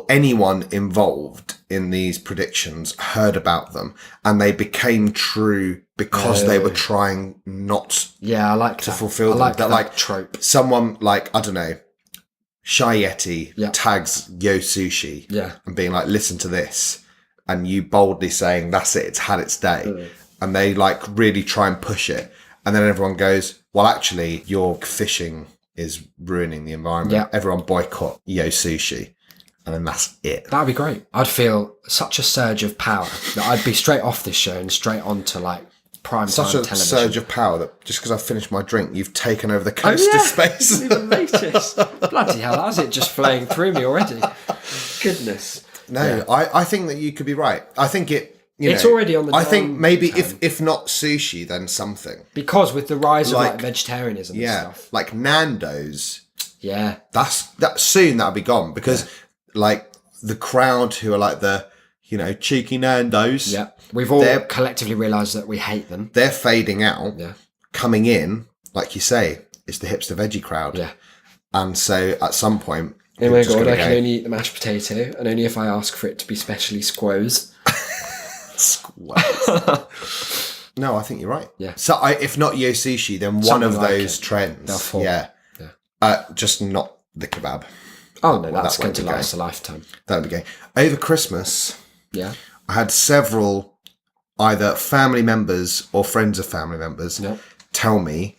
anyone involved in these predictions heard about them and they became true because they were trying not I like to that. fulfill them. I like that like trope. Someone like, I don't know, Shy Yeti Yeah. tags Yo Sushi Yeah. and being like, listen to this, and you boldly saying, that's it, it's had its day. And they like really try and push it. And then everyone goes, well, actually, your fishing is ruining the environment. Yeah. Everyone boycott Yo Sushi. And then that's it. That'd be great. I'd feel such a surge of power that I'd be straight off this show and straight onto like prime Such time a television. surge of power that just because I've finished my drink, you've taken over the coast of space. Even latest. Bloody hell, how's it just flowing through me already? Goodness. No, I think that you could be right. I think It's already on the I think maybe downturn. if not sushi, then something. Because with the rise of like Like- vegetarianism and stuff. Like Nando's. Yeah. That soon that'll be gone because like the crowd who are like the cheeky Nando's. Yeah. We've all They're- collectively realised that we hate them. They're fading out. Yeah. Coming in, like you say, it's the hipster veggie crowd. Yeah. And so at some point, Oh you're my just god, gonna I can go, only eat the mashed potato, and only if I ask for it to be specially squoze. Squares. No, I think you're right. Yeah. So if not Yo Sushi, then one Something of like those it. trends. They'll fall. Yeah. Yeah. Just not the kebab. Oh no, that's that going won't to be last a lifetime. That would be going. Over Christmas, Yeah. I had several either family members or friends of family members Yep. tell me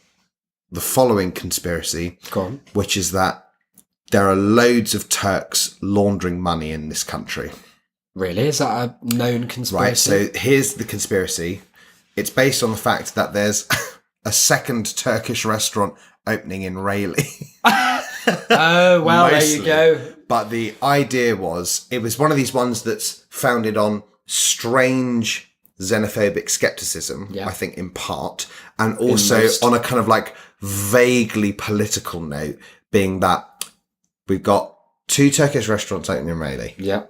the following conspiracy, Go on. which is that there are loads of Turks laundering money in this country. Really? Is that a known conspiracy? Right, so here's the conspiracy. It's based on the fact that there's a second Turkish restaurant opening in Rayleigh. Oh, well, Mostly. there you go. But the idea was, it was one of these ones that's founded on strange xenophobic skepticism, Yeah. I think in part, and also most. on a kind of like vaguely political note, being that we've got 2 Turkish restaurants opening in Rayleigh. Yeah.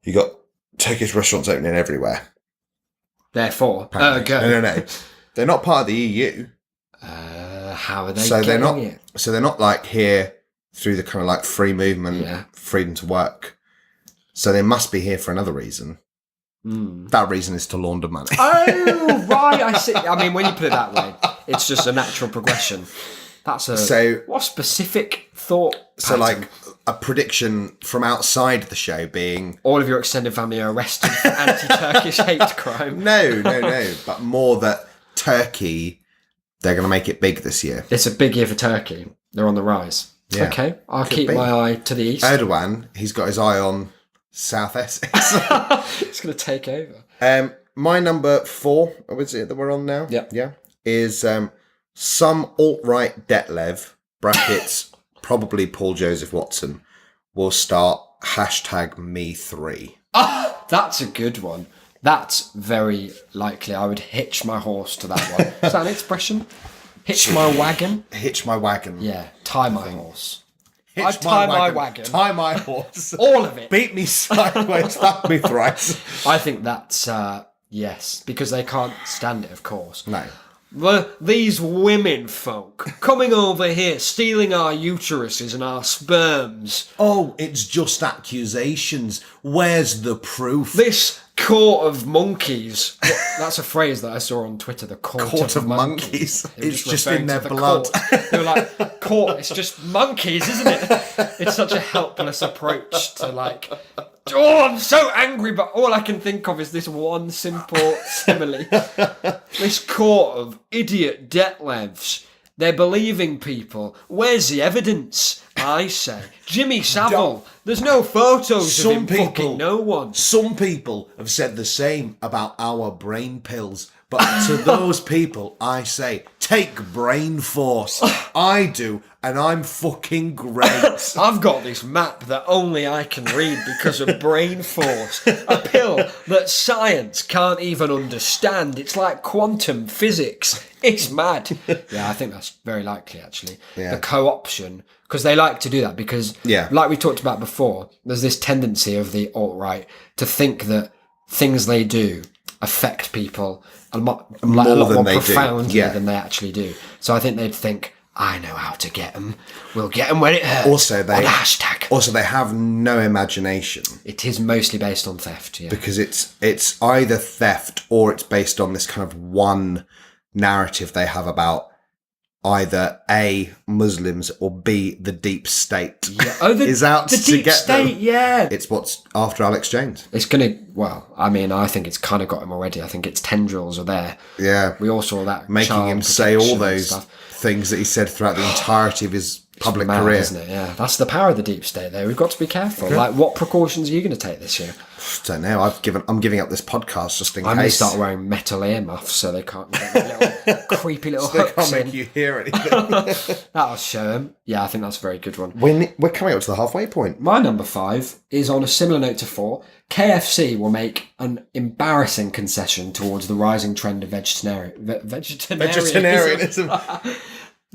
You got Turkish restaurants opening everywhere. Therefore, apparently. go. No. They're not part of the EU. How are they So they're getting not. it? So they're not like here through the kind of like free movement, Yeah. freedom to work. So they must be here for another reason. That reason is to launder money. Oh, right, I see. I mean, when you put it that way, it's just a natural progression. That's what specific thought So pattern? like a prediction from outside the show being All of your extended family are arrested for anti-Turkish hate crime. no, but more that Turkey, they're going to make it big this year. It's a big year for Turkey. They're on the rise. Yeah. Okay, I'll Could keep be. my eye to the east. Erdogan, he's got his eye on South Essex. It's going to take over. My number 4, was it that we're on now? Yep. Yeah. Is some alt-right Detlev, brackets, probably Paul Joseph Watson, will start #me3. That's a good one. That's very likely. I would hitch my horse to that one. Is that an expression? Hitch my wagon? Hitch my wagon. Yeah, tie my horse. Hitch I'd tie my wagon. Tie my horse. All of it. Beat me sideways, slap me thrice. I think that's, yes, because they can't stand it, of course. No. These women folk coming over here, stealing our uteruses and our sperms. Oh, it's just accusations. Where's the proof? This court of monkeys. That's a phrase that I saw on Twitter, the court of monkeys. They were It's just referring in to their the blood. court. They were like, court, it's just monkeys, isn't it? It's such a helpless approach to like, oh, I'm so angry, but all I can think of is this one simple simile. This court of idiot Detlevs. They're believing people. Where's the evidence? I say. Jimmy Savile. There's no photos of him fucking no one. Some people have said the same about our brain pills. But to those people, I say, take brain force. I do, and I'm fucking great. I've got this map that only I can read because of brain force. A pill that science can't even understand. It's like quantum physics. It's mad. Yeah, I think that's very likely, actually. Yeah. The co-option, because they like to do that because, Yeah. like we talked about before, there's this tendency of the alt-right to think that things they do affect people a lot More more than they do. profoundly Yeah. than they actually do. So I think they'd think, I know how to get them. We'll get them where it hurts. Also, they on hashtag. Also, they have no imagination. It is mostly based on theft, yeah. Because it's either theft or it's based on this kind of one narrative they have about either A, Muslims, or B, the deep state is out the to deep get state, them. yeah. It's what's after Alex Jones. It's going to, well, I mean, I think it's kind of got him already. I think its tendrils are there. Yeah. We all saw that. Making him say all those things that he said throughout the entirety of his public career. Isn't it? Yeah. That's the power of the deep state there. We've got to be careful. Okay. Like, what precautions are you going to take this year? I don't know. I'm giving up this podcast just in case. I'm going to start wearing metal earmuffs so they can't get little creepy little so hooks they can't make you hear anything. That'll show them. Yeah, I think that's a very good one. We're coming up to the halfway point. My number 5 is on a similar note to 4. KFC will make an embarrassing concession towards the rising trend of vegetarianism.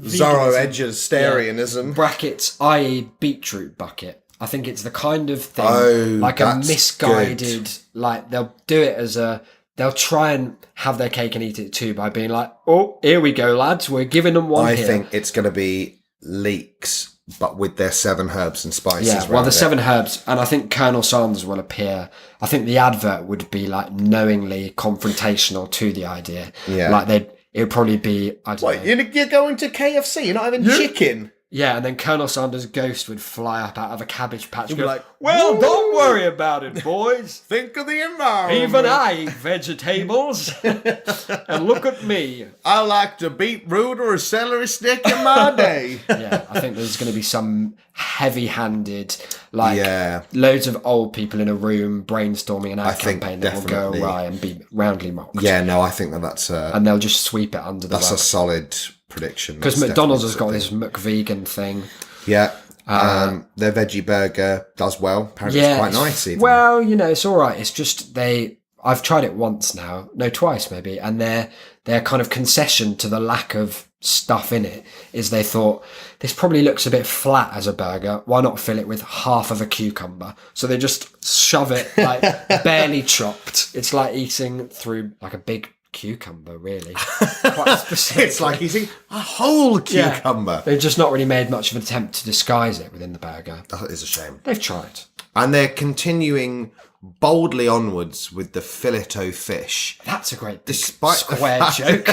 Zoroastrianism. Brackets, i.e. beetroot bucket. I think it's the kind of thing, like a misguided, good. Like they'll do it as they'll try and have their cake and eat it too by being like, oh, here we go, lads, we're giving them one I think it's going to be leeks, but with their 7 herbs and spices. Yeah, well, the 7 herbs, and I think Colonel Sanders will appear. I think the advert would be like knowingly confrontational to the idea. Yeah. Like it would probably be, I don't know. You're going to KFC, you're not having chicken? Yeah, and then Colonel Sanders' ghost would fly up out of a cabbage patch and be like, well, don't worry about it, boys. Think of the environment. Even I eat vegetables. And look at me. I like to beetroot or a celery stick in my day. Yeah, I think there's going to be some heavy-handed, loads of old people in a room brainstorming an ad campaign that will go awry and be roundly mocked. Yeah, no, I think that's and they'll just sweep it under the rug. That's a solid prediction. Because McDonald's has got this McVegan thing. Yeah. Their veggie burger does well. Apparently it's quite nice even. Well, it's all right. It's just I've tried it once now. No, twice maybe. And their kind of concession to the lack of stuff in it is they thought, this probably looks a bit flat as a burger. Why not fill it with half of a cucumber? So they just shove it like barely chopped. It's like eating through like a big cucumber, really. Quite specific. It's like eating a whole cucumber. Yeah. They've just not really made much of an attempt to disguise it within the burger. That is a shame. They've tried. And they're continuing boldly onwards with the filet-o fish. That's a great square joke.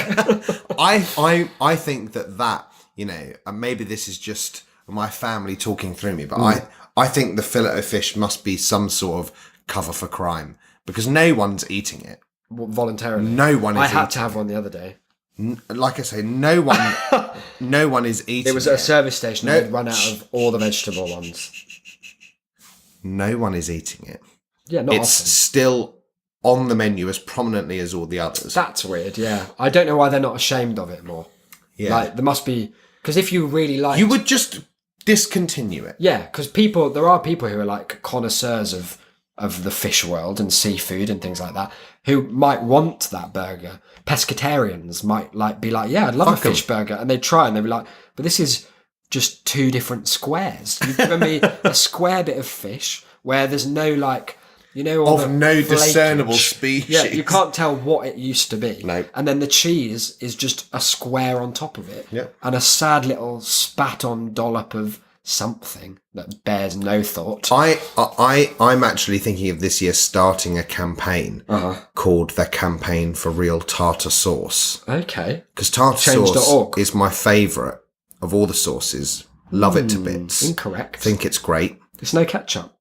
I think that, and maybe this is just my family talking through me, but I think the filet-o fish must be some sort of cover for crime because no one's eating it. Voluntarily. No one is I had to have one the other day. Like I say, no one is eating it. It was at a service station and they'd run out of all the vegetable ones. No one is eating it. Yeah, not It's often. still on the menu as prominently as all the others. That's weird, yeah. I don't know why they're not ashamed of it more. Yeah. Like, there must be... Because if you really like... You would just discontinue it. Yeah, because there are people who are like connoisseurs of the fish world and seafood and things like that who might want that burger. Pescatarians might be like, yeah, I'd love a fish burger. And they'd try and they'd be like, but this is just 2 different squares. You've given me a square bit of fish where there's no all of no discernible species. Yeah, you can't tell what it used to be. No. And then the cheese is just a square on top of it. Yeah. And a sad little spat on dollop of something that bears no thought. I'm actually thinking of this year starting a campaign called the Campaign for Real Tartar Sauce. Okay. Because tartar sauce is my favourite of all the sauces. Love it to bits. Incorrect. Think it's great. It's no ketchup.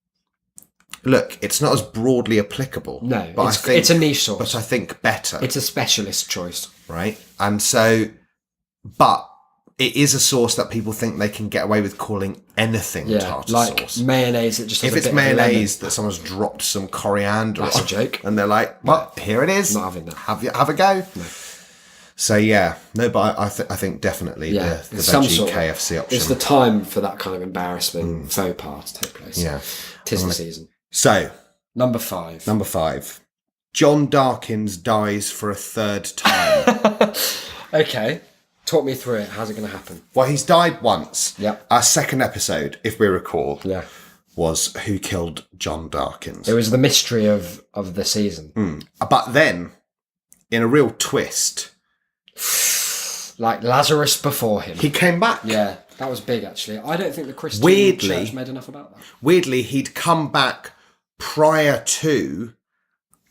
Look, it's not as broadly applicable. No, but it's a niche sauce. But I think better. It's a specialist choice. Right? And so, but it is a sauce that people think they can get away with calling anything tartar sauce. Like mayonnaise that just has if it's mayonnaise that someone's dropped some coriander that's a joke. And they're like, well, here it is. Not having that. Have a go. No. So yeah, no, but I think definitely the veggie KFC option. It's the time for that kind of embarrassment faux pas to take place. Yeah. 'Tis the season. So, Number 5. John Darkins dies for a 3rd time. Okay. Talk me through it. How's it going to happen? Well, he's died once. Yeah. Our second episode, if we recall, yeah, was Who Killed John Darkins. It was the mystery of the season. But then, in a real twist, like Lazarus before him. He came back. Yeah, that was big, actually. I don't think the Christian Weirdly- church made enough about that. Weirdly, he'd come back prior to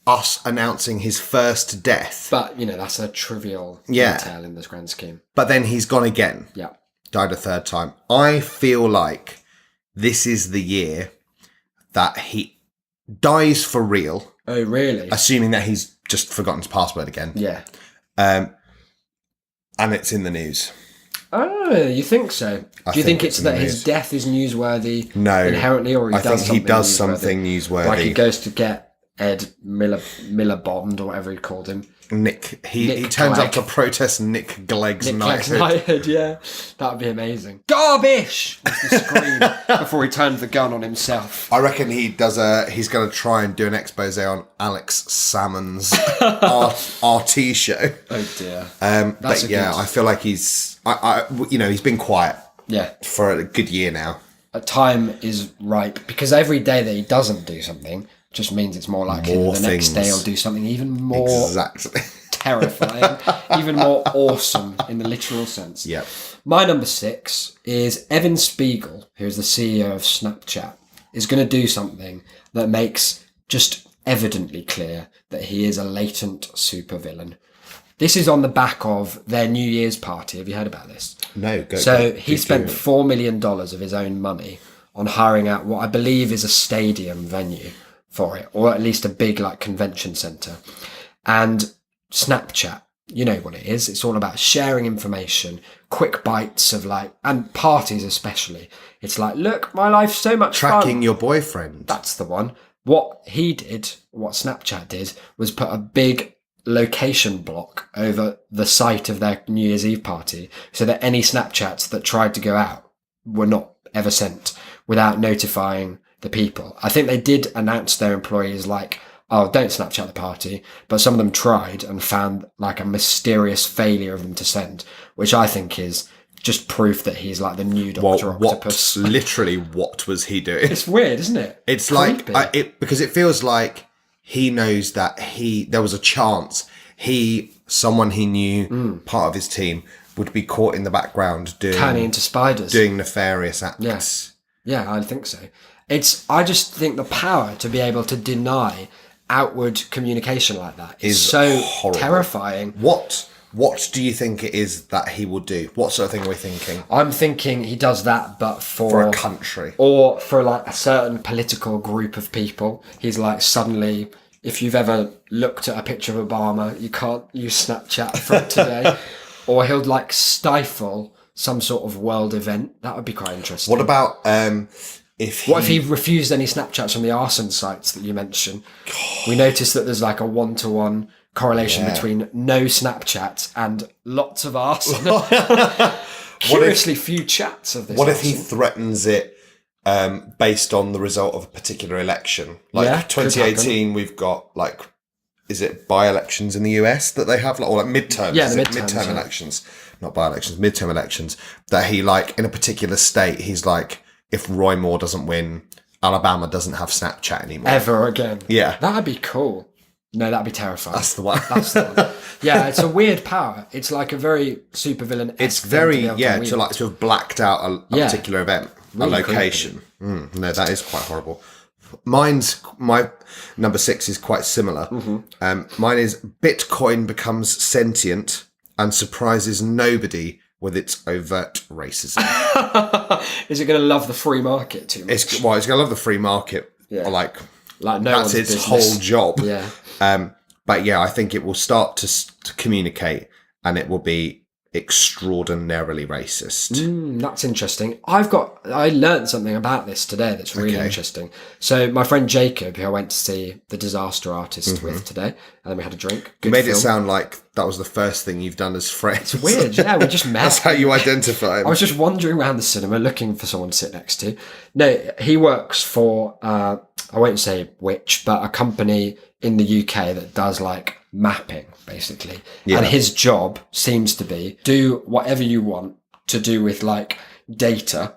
us announcing his first death. But, that's a trivial Yeah. detail in this grand scheme. But then he's gone again. Yeah. Died a third time. I feel like this is the year that he dies for real, Oh, really? assuming that he's just forgotten his password again. Yeah. And it's in the news. Oh, you think so? Do you think it's in the that his news. death is newsworthy No. inherently, or he I does think something he does newsworthy? something newsworthy. Like he goes to get Ed Miller Bond, or whatever he called him. Nick. He Nick turns up Clegg. to protest Nick Clegg's Nick Clegg's knighthood. knighthood, yeah. That would be amazing. Garbage! Was the scream before he turned the gun on himself. I reckon he's going to try and do an expose on Alex Salmon's RT show. Oh dear. But yeah, I feel like he's been quiet Yeah. for a good year now. A time is ripe, because every day that he doesn't do something just means it's more likely More that the next day things. he'll do something even more Exactly. terrifying, even more awesome in the literal sense. Yeah. My number 6 is Evan Spiegel, who is the CEO of Snapchat, is going to do something that makes just evidently clear that he is a latent supervillain. This is on the back of their New Year's party. Have you heard about this? No, go. So he spent $4 million of his own money on hiring out what I believe is a stadium venue for it, or at least a big convention centre. And Snapchat, you know what it is. It's all about sharing information, quick bites of and parties especially. It's like, look, my life's so much fun. Tracking your boyfriend. That's the one. What Snapchat did, was put a big location block over the site of their New Year's Eve party, so that any Snapchats that tried to go out were not ever sent without notifying the people. I think they did announce their employees oh, don't Snapchat the party, but some of them tried and found a mysterious failure of them to send, which I think is just proof that he's the new Dr. Octopus. Literally, what was he doing? It's weird, isn't it? It's Creepy. because it feels like he knows that there was a chance someone he knew, part of his team, would be caught in the background turning into spiders, doing nefarious acts. Yes. Yeah, I think so. I just think the power to be able to deny outward communication like that is so horrible. terrifying. What do you think it is that he will do? What sort of thing are we thinking? I'm thinking he does that, but For a country. or for a certain political group of people. He's suddenly, if you've ever looked at a picture of Obama, you can't use Snapchat for it today. Or he'll stifle some sort of world event. That would be quite interesting. What about What if he refused any Snapchats from the Arson sites that you mentioned? We noticed that there's a 1-to-1 correlation between no Snapchats and lots of arson. Curiously few chats of this. What if he arson. threatens it based on the result of a particular election? Yeah, 2018, we've got is it by-elections in the US that they have, or midterms? Yeah, Is the it midterms, midterm yeah. elections, not by-elections, midterm elections. That he in a particular state, he's if Roy Moore doesn't win, Alabama doesn't have Snapchat anymore. Ever again. Yeah. That'd be cool. No, that'd be terrifying. That's the one. That's the one. Yeah, it's a weird power. It's a very supervillain. It's very to have blacked out a particular event, Really a location. No, that is quite horrible. My number 6 is quite similar. Mine is Bitcoin becomes sentient and surprises nobody with its overt racism. Is it going to love the free market too much? It's going to love the free market. Yeah. No that's one's its business. whole job. Yeah. But yeah, I think it will start to communicate, and it will be extraordinarily racist. That's interesting. I learned something about this today that's really interesting. So my friend Jacob, who I went to see The Disaster Artist with today, and then we had a drink. You made it sound like that was the first thing you've done as friends. It's weird. Yeah, we just met. That's how you identify him. I was just wandering around the cinema looking for someone to sit next to. No, he works for, I won't say which, but a company in the UK that does mapping, basically. Yeah. And his job seems to be do whatever you want to do with data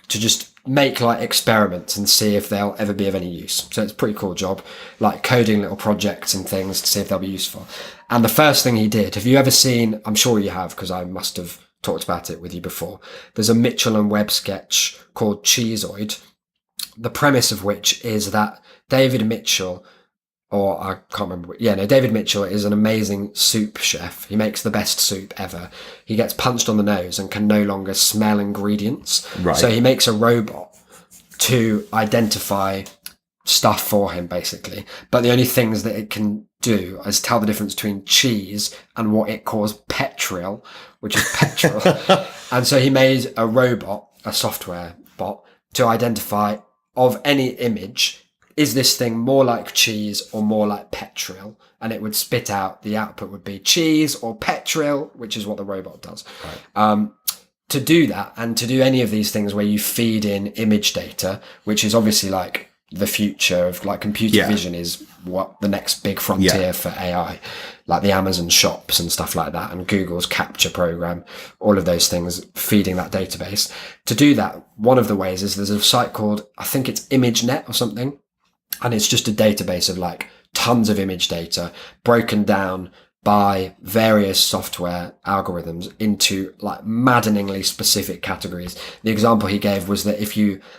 to just make like experiments and see if they'll ever be of any use. So it's a pretty cool job, like coding little projects and things to see if they'll be useful. And the first thing he did, have you ever seen, I'm sure you have because I must have talked about it with you before, there's a Mitchell and Webb sketch called Cheeseoid, the premise of which is that David Mitchell, or I can't remember. Yeah, no, David Mitchell is an amazing soup chef. He makes the best soup ever. He gets punched on the nose and can no longer smell ingredients. Right. So he makes a robot to identify stuff for him, basically. But the only things that it can do is tell the difference between cheese and what it calls petrol, which is petrol. And so he made a robot, a software bot, to identify of any image, is this thing more like cheese or more like petrol? And it would spit out, the output would be cheese or petrol, which is what the robot does. Right. To do that, and to do any of these things where you feed in image data, which is obviously like the future of like computer vision is what the next big frontier for AI, like the Amazon shops and stuff like that, and Google's capture program, all of those things, feeding that database. To do that, one of the ways is there's a site called, I think it's ImageNet or something. And it's just a database of like tons of image data broken down by various software algorithms into like maddeningly specific categories. The example he gave was that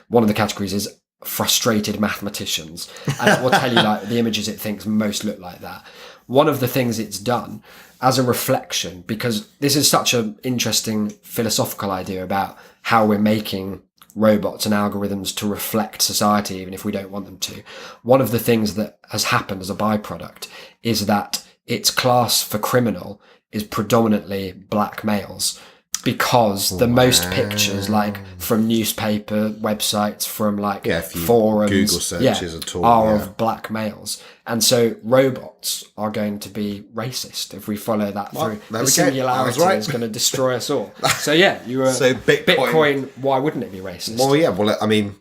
one of the categories is frustrated mathematicians, and it will tell you like the images it thinks most look like that. One of the things it's done as a reflection, because this is such an interesting philosophical idea about how we're making robots and algorithms to reflect society, even if we don't want them to. One of the things that has happened as a byproduct is that its class for criminal is predominantly black males, because the most pictures, like from newspaper websites, from like forums, Google searches at all, are of black males. And so robots are going to be racist if we follow that through. The singularity is going to destroy us all. So you were so Bitcoin. Why wouldn't it be racist? Well, yeah. Well, I mean,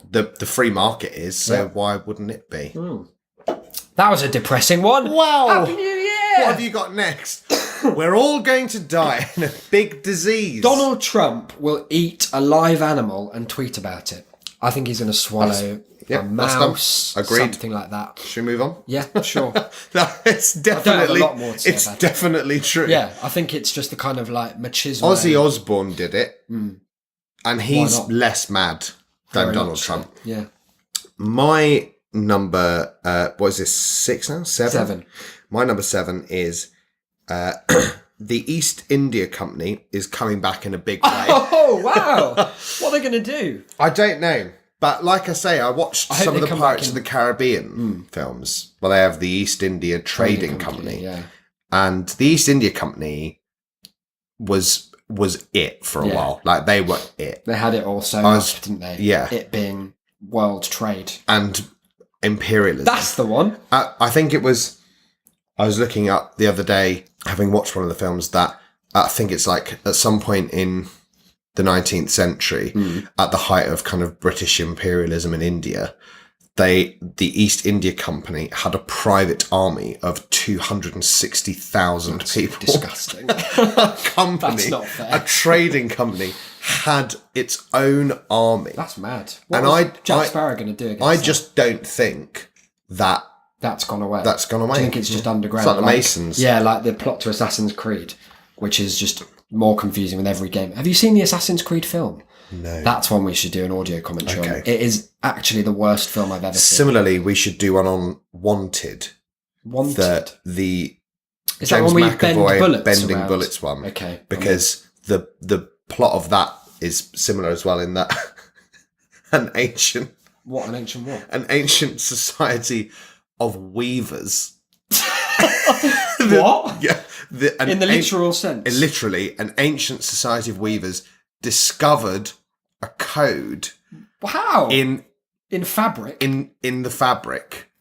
the free market is. So why wouldn't it be? That was a depressing one. Wow. Happy New Year. What have you got next? We're all going to die in a big disease. Donald Trump will eat a live animal and tweet about it. I think he's going to swallow a mouse, something like that. Should we move on? Yeah, sure. No, it's definitely, I don't have a lot more to say about definitely true. Yeah, I think it's just the kind of like machismo. Ozzy Osbourne did it, and he's less mad than Donald Trump. Yeah. My number, what is this, 6 now? 7? 7. My number 7 is... the East India Company is coming back in a big way. Oh, wow. What are they going to do? I don't know. But like I say, I watched some of the Pirates of the Caribbean films. Well, they have the East India Trading Company. Yeah. And the East India Company was it for a while. Like, they were it. They had it all so much, didn't they? Yeah. It being world trade. And imperialism. That's the one. I think it was... I was looking up the other day, having watched one of the films, that I think it's like at some point in the 19th century, at the height of kind of British imperialism in India, the East India Company had a private army of 260,000 people. Disgusting. A company, That's not fair. a trading company, had its own army. That's mad. What was Jack Sparrow going to do against that? just don't think that... That's gone away. That's gone away. Do you think it's just underground? It's like the Masons. Yeah, like the plot to Assassin's Creed, which is just more confusing with every game. Have you seen the Assassin's Creed film? No. That's one we should do an audio commentary on. It is actually the worst film I've ever seen. Similarly, we should do one on Wanted. Wanted? The is James that when we McAvoy bending bullets one. Okay. Because the plot of that is similar as well in that an ancient society of weavers. What? Yeah. In the literal sense? Literally, an ancient society of weavers discovered a code. Wow. In fabric? In the fabric.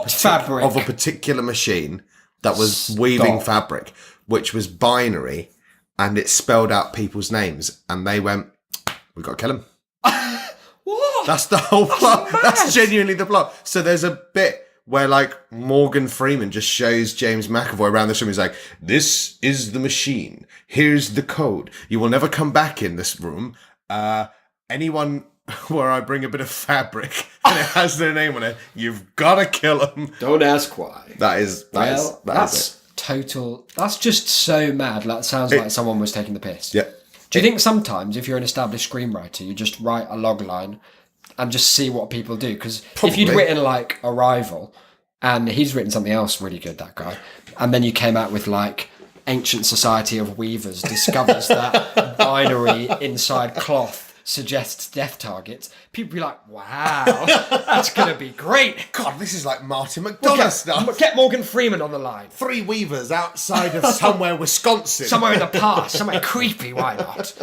Fabric? Of a particular machine that was weaving fabric, which was binary, and it spelled out people's names, and they went, we've got to kill them. What? That's the whole plot. That's genuinely the plot. So there's a bit where like Morgan Freeman just shows James McAvoy around this room. He's like, this is the machine. Here's the code. You will never come back in this room. Anyone where I bring a bit of fabric and it has their name on it, you've got to kill them. Don't ask why. That's total. That's just so mad. That sounds like someone was taking the piss. Yeah. Do you think sometimes, if you're an established screenwriter, you just write a log line and just see what people do? Because if you'd written like Arrival, and he's written something else really good, that guy, and then you came out with like Ancient Society of Weavers discovers that binary inside cloth suggests death targets, people be like, wow, that's going to be great. God, this is like Martin McDonagh stuff. Get Morgan Freeman on the line. 3 weavers outside of somewhere, Wisconsin. Somewhere in the past, somewhere creepy, why not?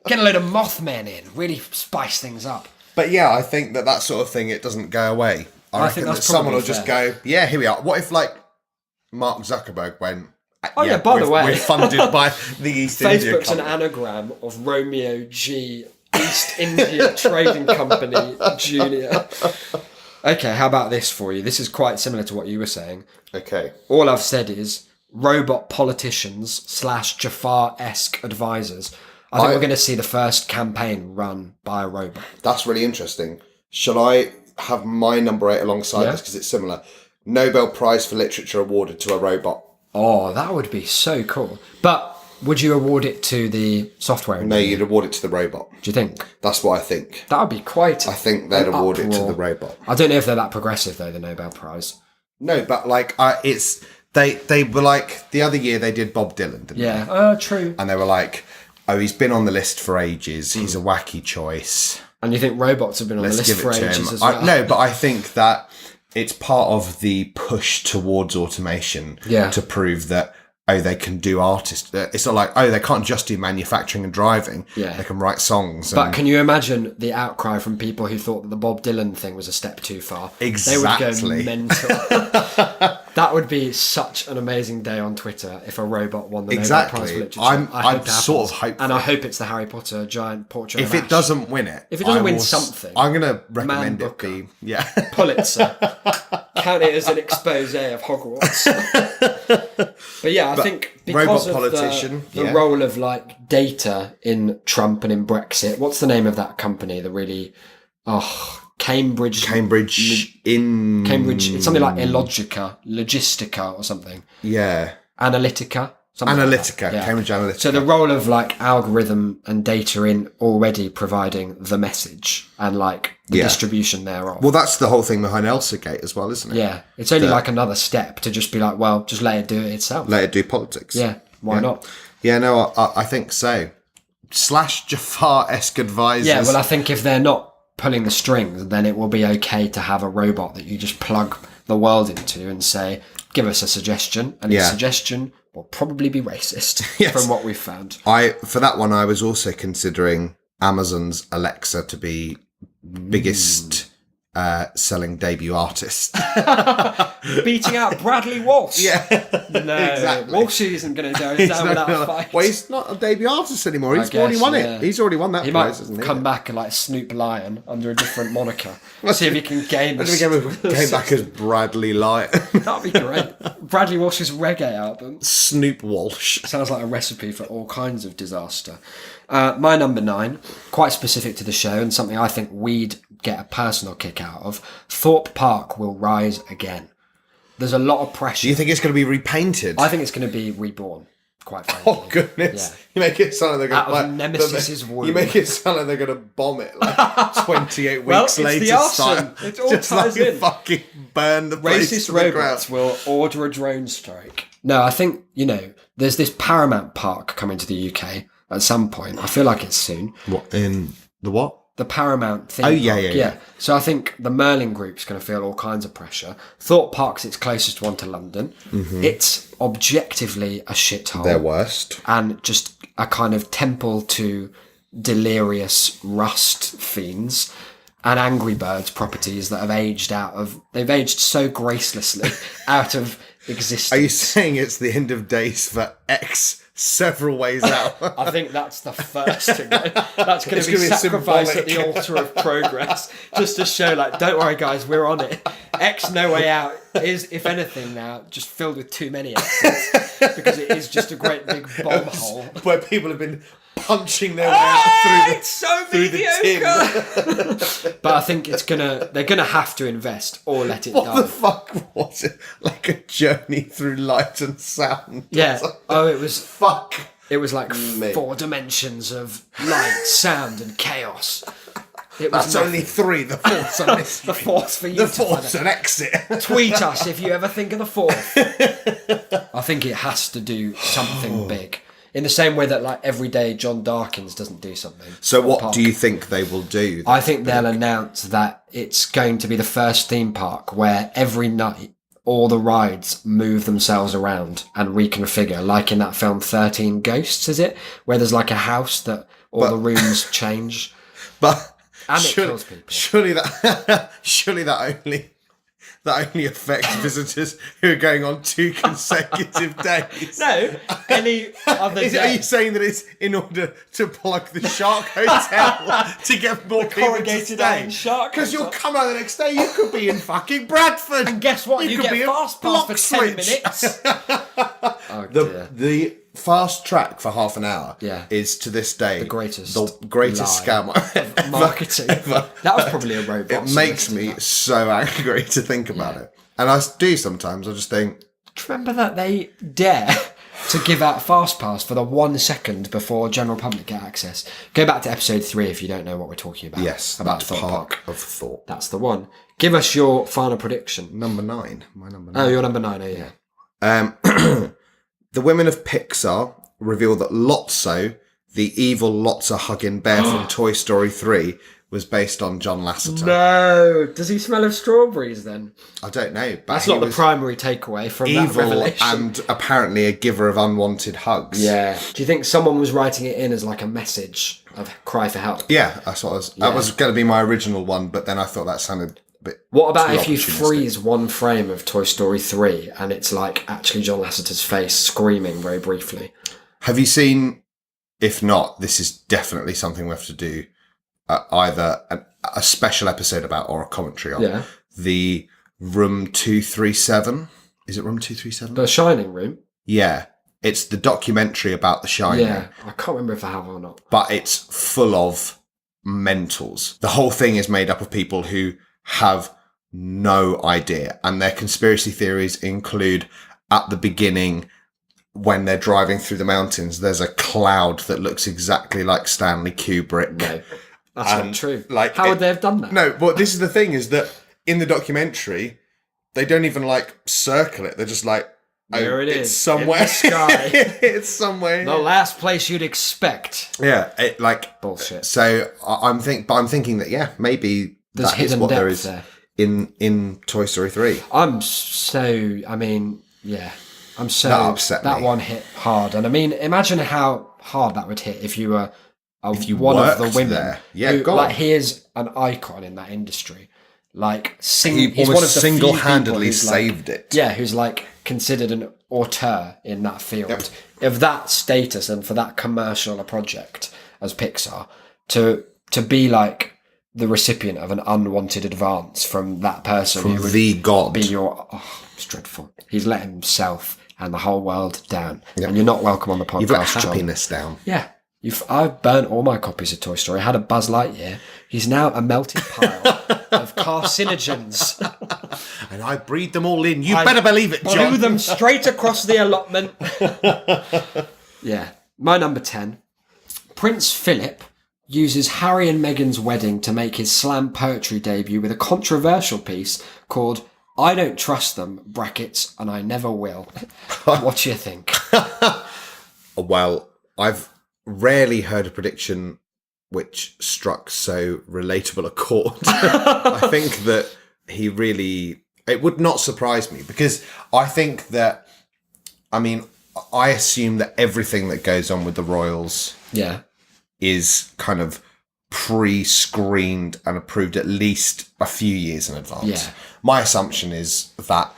Get a load of Mothmen in, really spice things up. But yeah, I think that sort of thing, it doesn't go away. I reckon that someone will just go, yeah, here we are. What if like Mark Zuckerberg went, by the way, we're funded by the East India Facebook's an anagram of Romeo G. East India Trading Company Junior. Okay, how about this for you? This is quite similar to what you were saying. Okay. All I've said is robot politicians / Jafar-esque advisors. I think we're going to see the first campaign run by a robot. That's really interesting. Shall I have my number 8 alongside this because it's similar? Nobel Prize for Literature awarded to a robot. Oh, that would be so cool. But would you award it to the software engineer? No, you'd award it to the robot. Do you think? That's what I think. That would be quite I think they'd award it to the robot. I don't know if they're that progressive, though, the Nobel Prize. No, but like, they were like, the other year they did Bob Dylan, didn't they? True. And they were like, oh, he's been on the list for ages. He's a wacky choice. And you think robots have been on the list for ages as well? No, but I think that it's part of the push towards automation to prove that, they can do artists. It's not like, they can't just do manufacturing and driving. Yeah. They can write songs. But can you imagine the outcry from people who thought that the Bob Dylan thing was a step too far? Exactly. They would go mental. That would be such an amazing day on Twitter if a robot won the Nobel Prize for Literature. I'm sort of hopeful. And I hope it's the Harry Potter giant portrait If it doesn't win it. If it doesn't win something. I'm going to recommend it be... Yeah. Pulitzer. Count it as an expose of Hogwarts. But yeah, I think because of the role of like data in Trump and in Brexit, what's the name of that company? The really, Cambridge. It's something like Logistica or something. Yeah. Analytica. Cambridge Yeah. Analytica. So the role of like algorithm and data in already providing the message and like the distribution thereof. Well, that's the whole thing behind ElsaGate as well, isn't it? Yeah. It's only like another step to just be like, well, just let it do it itself. Let it do politics. Yeah. Why not? Yeah, no, I think so. / Jafar-esque advisors. Yeah, well, I think if they're not pulling the strings, then it will be okay to have a robot that you just plug the world into and say, give us a suggestion. And your suggestion will probably be racist from what we've found. For that one, I was also considering Amazon's Alexa to be biggest selling debut artist. Beating out Bradley Walsh. Yeah. No, exactly. Walsh isn't going to go down without a fight. Well, he's not a debut artist anymore. He's already won it. He's already won that prize, hasn't he? He might come back and like Snoop Lion under a different moniker. See if he can gain the... Came back as Bradley Lion. That'd be great. Bradley Walsh's reggae album. Snoop Walsh. Sounds like a recipe for all kinds of disaster. My number 9, quite specific to the show and something I think we'd get a personal kick out of. Thorpe Park will rise again. There's a lot of pressure. Do you think it's going to be repainted? I think it's going to be reborn, quite frankly. Oh, goodness. Yeah. You make it sound like they're going to... Out of Nemesis's womb. You make it sound like they're going to bomb it like 28 weeks later. It's the Arson. It all just ties like in. Fucking burn the place Racist to the robots ground. will order a drone strike. No, I think, there's this Paramount Park coming to the UK at some point. I feel like it's soon. What, in the what? The Paramount thing. Oh, yeah. So I think the Merlin Group's going to feel all kinds of pressure. Thorpe Park's its closest one to London. Mm-hmm. It's objectively a shithole. Their worst. And just a kind of temple to delirious rust fiends and Angry Birds properties that have they've aged so gracelessly out of existence. Are you saying it's the end of days for X several ways out? I think that's the first to go. That's going to be sacrificed at the altar of progress, just to show, like, don't worry, guys, we're on it. X No Way Out is, if anything, now just filled with too many X's because it is just a great big bomb hole where people have been punching their way out It's so through the mediocre. But I think they're gonna have to invest or let it What die. the fuck was it? Like a journey through light and sound. Yeah. Oh, it was. Fuck. It was like Mate. 4 dimensions of light, sound, and chaos. It was That's only 3. The fourth's a mystery. the fourth for you. The to find fourth's out. an exit. Tweet us if you ever think of the 4th. I think it has to do something big. In the same way that, like, every day John Darkins doesn't do something. So what Park. do you think they will do? I think they'll announce that it's going to be the first theme park where every night all the rides move themselves around and reconfigure, like in that film 13 Ghosts, is it? Where there's like a house that all the rooms change. But And it kills people. Surely that only affects visitors who are going on 2 consecutive days. No, any other Are day. you saying that it's in order to plug the Shark Hotel to get more people to corrugated stay? iron Shark Because you'll Hotel. come out the next day, you could be in fucking Bradford. And guess what? You could get be at fast pass for 10 Bloxwich. minutes. Oh, dear. The fast track for half an hour is to this day the greatest scam ever. Marketing. That was probably a robot. It makes me so angry to think about it. And I do sometimes. I just think... Do you remember that they dare to give out fast pass for the 1 second before general public get access? Go back to episode 3 if you don't know what we're talking about. Yes, about that's Thought Park of Thought. That's the one. Give us your final prediction. Number 9. My number 9. Oh, you're number 9, oh yeah. The women of Pixar reveal that Lotso, the evil Lotso-hugging bear from Toy Story 3, was based on John Lasseter. No! Does he smell of strawberries then? I don't know. But That's he not the was primary takeaway from that evil revelation. and apparently a giver of unwanted hugs. Yeah. Do you think someone was writing it in as like a message of cry for help? Yeah, that's what that was going to be my original one, but then I thought that sounded a bit... What about too if you opportunistic. freeze one frame of Toy Story 3 and it's like actually John Lasseter's face screaming very briefly? Have you seen... If not, this is definitely something we have to do either a special episode about or a commentary on. Yeah. The Room 237. Is it Room 237? The Shining Room? Yeah. It's the documentary about The Shining. Yeah. I can't remember if I have or not. But it's full of mentals. The whole thing is made up of people who have no idea. And their conspiracy theories include, at the beginning, when they're driving through the mountains, there's a cloud that looks exactly like Stanley Kubrick. No. That's not true. Like, How would they have done that? No, but this is the thing, is that in the documentary, they don't even like circle it. They're just like, There it it's is, somewhere. in the sky. It's somewhere. The last place you'd expect. Yeah, Bullshit. So I'm thinking that maybe There's that is hidden what there depth is there. in Toy Story 3. I'm so That upset that me. one hit hard. And I mean, imagine how hard that would hit if you were you one of the worked women. there. Yeah, who, go on. like, he is an icon in that industry. Like, He he's almost one of the few single-handedly people who's, like- saved it. Yeah, who's like considered an auteur in that field of that status and for that commercial a project as Pixar to be like the recipient of an unwanted advance from that person who From would the god. be your. Oh, it's dreadful. He's let himself and the whole world down, and you're not welcome on the podcast. You've let John. happiness down. Yeah. I've burnt all my copies of Toy Story. I had a Buzz Lightyear. He's now a melted pile of carcinogens. And I breathe them all in. You better believe it, Blew John. them straight across the allotment. Yeah. My number 10. Prince Philip uses Harry and Meghan's wedding to make his slam poetry debut with a controversial piece called I Don't Trust Them, brackets, and I Never Will. What do you think? Well, I've rarely heard a prediction which struck so relatable a chord. I think that he really... It would not surprise me, because I think that... I mean, I assume that everything that goes on with the royals Yeah. is kind of pre-screened and approved at least a few years in advance. Yeah. My assumption is that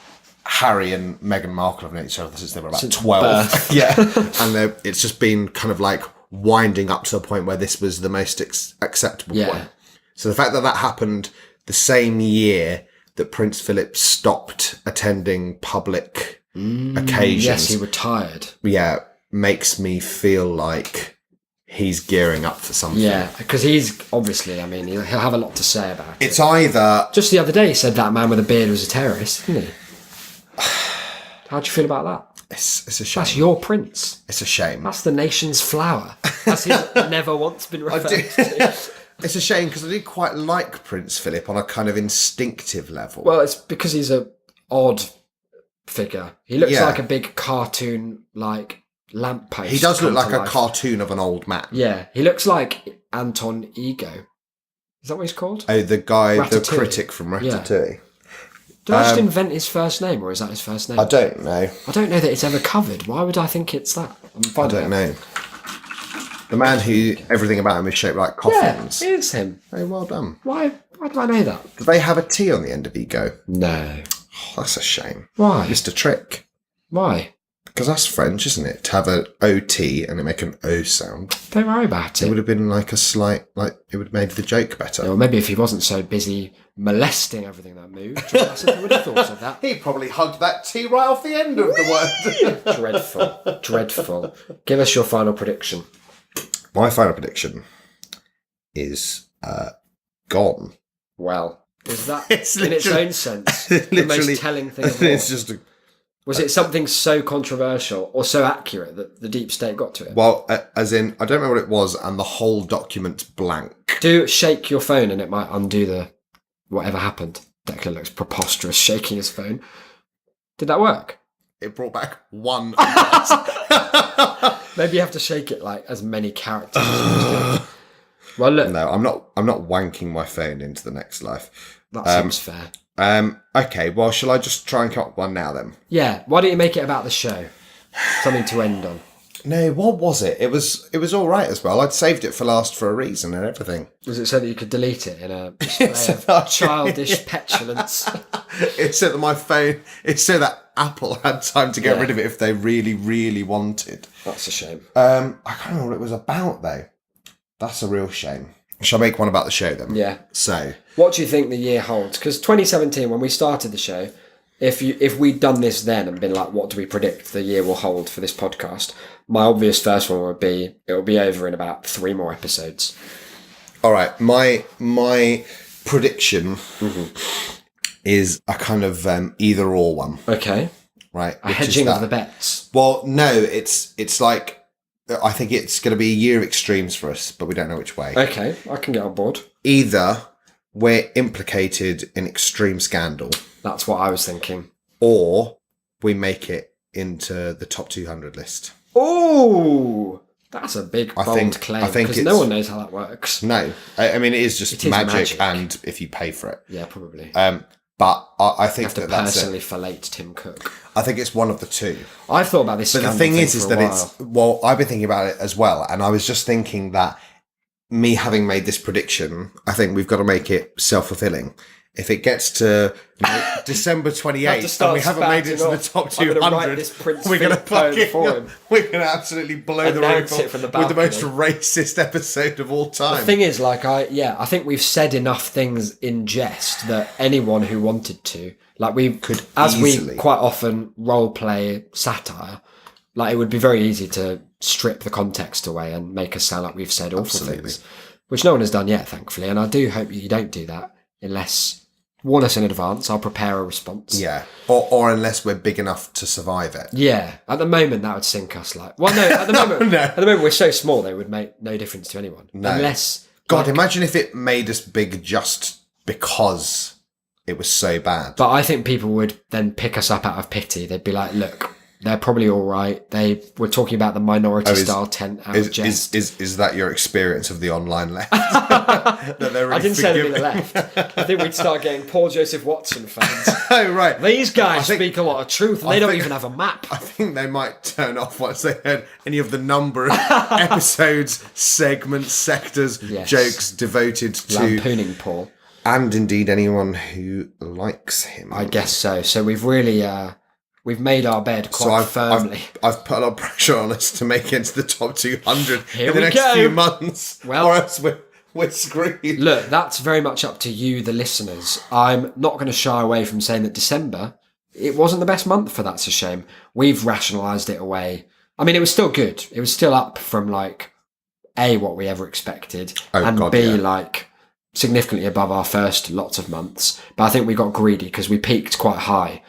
Harry and Meghan Markle have known each other since they were about Since 12. birth. Yeah. And it's just been kind of like winding up to the point where this was the most acceptable Yeah. point. So the fact that that happened the same year that Prince Philip stopped attending public occasions. Yes, he retired. Yeah, makes me feel like he's gearing up for something. Yeah, because he's obviously, I mean, he'll have a lot to say about it. It's either... Just the other day he said that man with a beard was a terrorist, didn't he? How'd you feel about that? It's a shame. That's your prince. It's a shame. That's the nation's flower. That's his never once been referred to. It's a shame because I do quite like Prince Philip on a kind of instinctive level. Well, it's because he's a odd figure. He looks Yeah. like a big cartoon, like, lamppost. He does look come to like a life. cartoon of an old man. Yeah, he looks like Anton Ego. Is that what he's called? Oh, the guy, the Ratatouille. critic from Ratatouille. Did I just invent his first name, or is that his first name? I don't know. I don't know that it's ever covered. Why would I think it's that? I don't know. The man who everything about him is shaped like Yeah, coffins. it is him. Very well done. Why do I know that? Do they have a T on the end of ego? No. Oh, that's a shame. Why? Just a trick. Why? Because that's French, isn't it? To have an OT and it make an O sound. Don't worry about It it. would have been like a slight, like, it would have made the joke better. Or maybe if he wasn't so busy molesting everything that moved, John Lasseter would have thought of that. He probably hugged that T right off the end of the word. Dreadful. Dreadful. Give us your final prediction. My final prediction is gone. Well, is that It's in its literally- own sense the most telling thing of all? It's just a... Was it something so controversial or so accurate that the deep state got to it? Well, as in, I don't know what it was, and the whole document's blank. Do shake your phone and it might undo the whatever happened. Declan looks preposterous shaking his phone. Did that work? It brought back one. Maybe you have to shake it like as many characters as you do. Well, look, No, I'm not wanking my phone into the next life. that seems fair. Okay, well, shall I just try and come up with one now then? Yeah, why don't you make it about the show? Something to end on. No, what was it? It was all right as well. I'd saved it for last for a reason and everything. Was it so that you could delete it in a display of childish petulance? It's so that my phone. It's so that Apple had time to get Yeah. rid of it if they really, really wanted. That's a shame. I can't remember what it was about though. That's a real shame. Shall I make one about the show then? Yeah. So, What do you think the year holds? Because 2017, when we started the show, if we'd done this then and been like, what do we predict the year will hold for this podcast? My obvious first one would be, it will be over in about 3 more episodes. all right, my prediction is a kind of either or one, Okay. right? A Which is hedging of that- the bets. Well, no, it's like I think it's going to be a year of extremes for us, but we don't know which way. Okay, I can get on board. Either we're implicated in extreme scandal, That's what I was thinking. or we make it into the top 200 list. Ooh, that's a big, I bold think- claim, I think because no it's- one knows how that works. No, I mean it is just It is magic, magic. and if you pay for it. Yeah, probably. But I You think have to that's it. personally fillet Tim Cook. I think it's one of the two. I've thought about this But the scandal thing is for a that while. it's well, I've been thinking about it as well, and I was just thinking that me having made this prediction, I think we've got to make it self-fulfilling. If it gets to December 28th and we haven't made it to the top I'm gonna write 200, this Prince we're gonna Philip poem for him. we're gonna absolutely blow the Announce roof it from the off with the most balcony. racist episode of all time. The thing is, like, I think we've said enough things in jest that anyone who wanted to, like, we Could as easily. we quite often role play satire, like, it would be very easy to strip the context away and make us sound like we've said awful Absolutely. things, which no one has done yet, thankfully. And I do hope you don't do that unless warn us in advance. I'll prepare a response. Yeah, or unless we're big enough to survive it. Yeah, at the moment that would sink us. Like, well, no, at the moment, No. at the moment we're so small they would make no difference to anyone. No. Unless, God, imagine if it made us big just because it was so bad. but I think people would then pick us up out of pity. They'd be like, look, they're probably all right. They were talking about the minority style tent out of jest. Is that your experience of the online left? That they're really I didn't say them in the forgiving? left. I think we'd start getting Paul Joseph Watson fans. Oh, right. These guys I think- speak a lot of truth and I they don't think- even have a map. I think they might turn off once they heard any of the number of episodes, segments, sectors, Yes. jokes devoted to, Lampooning Paul. and indeed anyone who likes him. I guess so. So we've really, we've made our bed So quite firmly. I've put a lot of pressure on us to make it into the top 200 Here in the we next go. few months, Well- or else we're screwed. Look, that's very much up to you, the listeners. I'm not going to shy away from saying that December, it wasn't the best month for That's a Shame. We've rationalised it away. I mean, it was still good. It was still up from like A, what we ever expected, Oh, and God, B, yeah. like significantly above our first lots of months. But I think we got greedy because we peaked quite high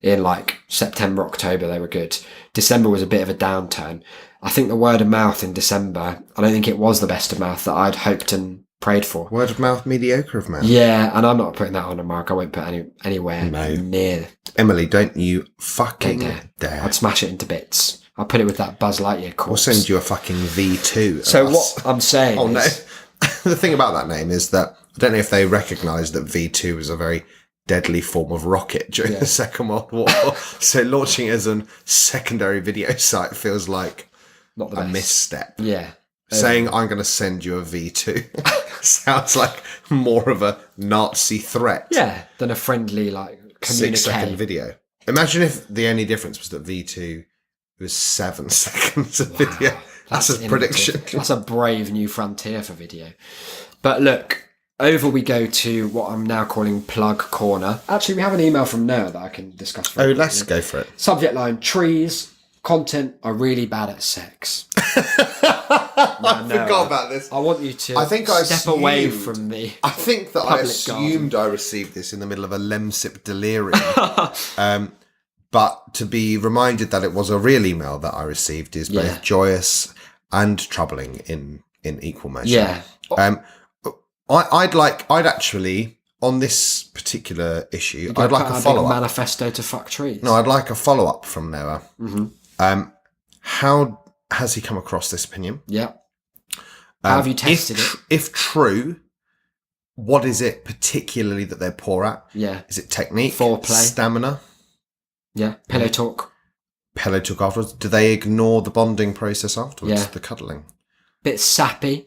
in like September, October. They were good. December was a bit of a downturn. I think the word of mouth in December, I don't think it was the best of mouth that I'd hoped and prayed for. Word of mouth, mediocre of mouth. Yeah, and I'm not putting that on a mark. I won't put anywhere near. Emily, don't you fucking dare. I'd smash it into bits. I'll put it with that Buzz Lightyear We'll course. send you a fucking V2. So what I'm saying Oh, no. is... The thing about that name is that I don't know if they recognise that V2 was a very deadly form of rocket during the Second World War. So launching it as a secondary video site feels like Not the a best. misstep. Yeah. Saying I'm going to send you a V2 sounds like more of a Nazi threat. Yeah, than a friendly, like, communique. 6-second video. Imagine if the only difference was that V2 was 7 seconds of video. That's a innovative. prediction. That's a brave new frontier for video. But look, over we go to what I'm now calling Plug Corner. Actually, we have an email from Noah that I can discuss. Oh, let's go for it. Subject line, trees, content are really bad at sex. I forgot about this. I want you to I think I step away assumed- from me. I think that I Public assumed I received this in the middle of a Lemsip delirium. But to be reminded that it was a real email that I received is both joyous and troubling in equal measure. Yeah. I'd actually, on this particular issue, I'd like a big follow-up. manifesto to fuck trees. No, I'd like a follow-up from Noah. Mm-hmm. How has he come across this opinion? Yeah. How have you tested it? If true, what is it particularly that they're poor at? Yeah. Is it technique? Foreplay. Stamina? Yeah. Pillow talk. Pillow talk afterwards? Do they ignore the bonding process afterwards? Yeah. The cuddling? Bit sappy.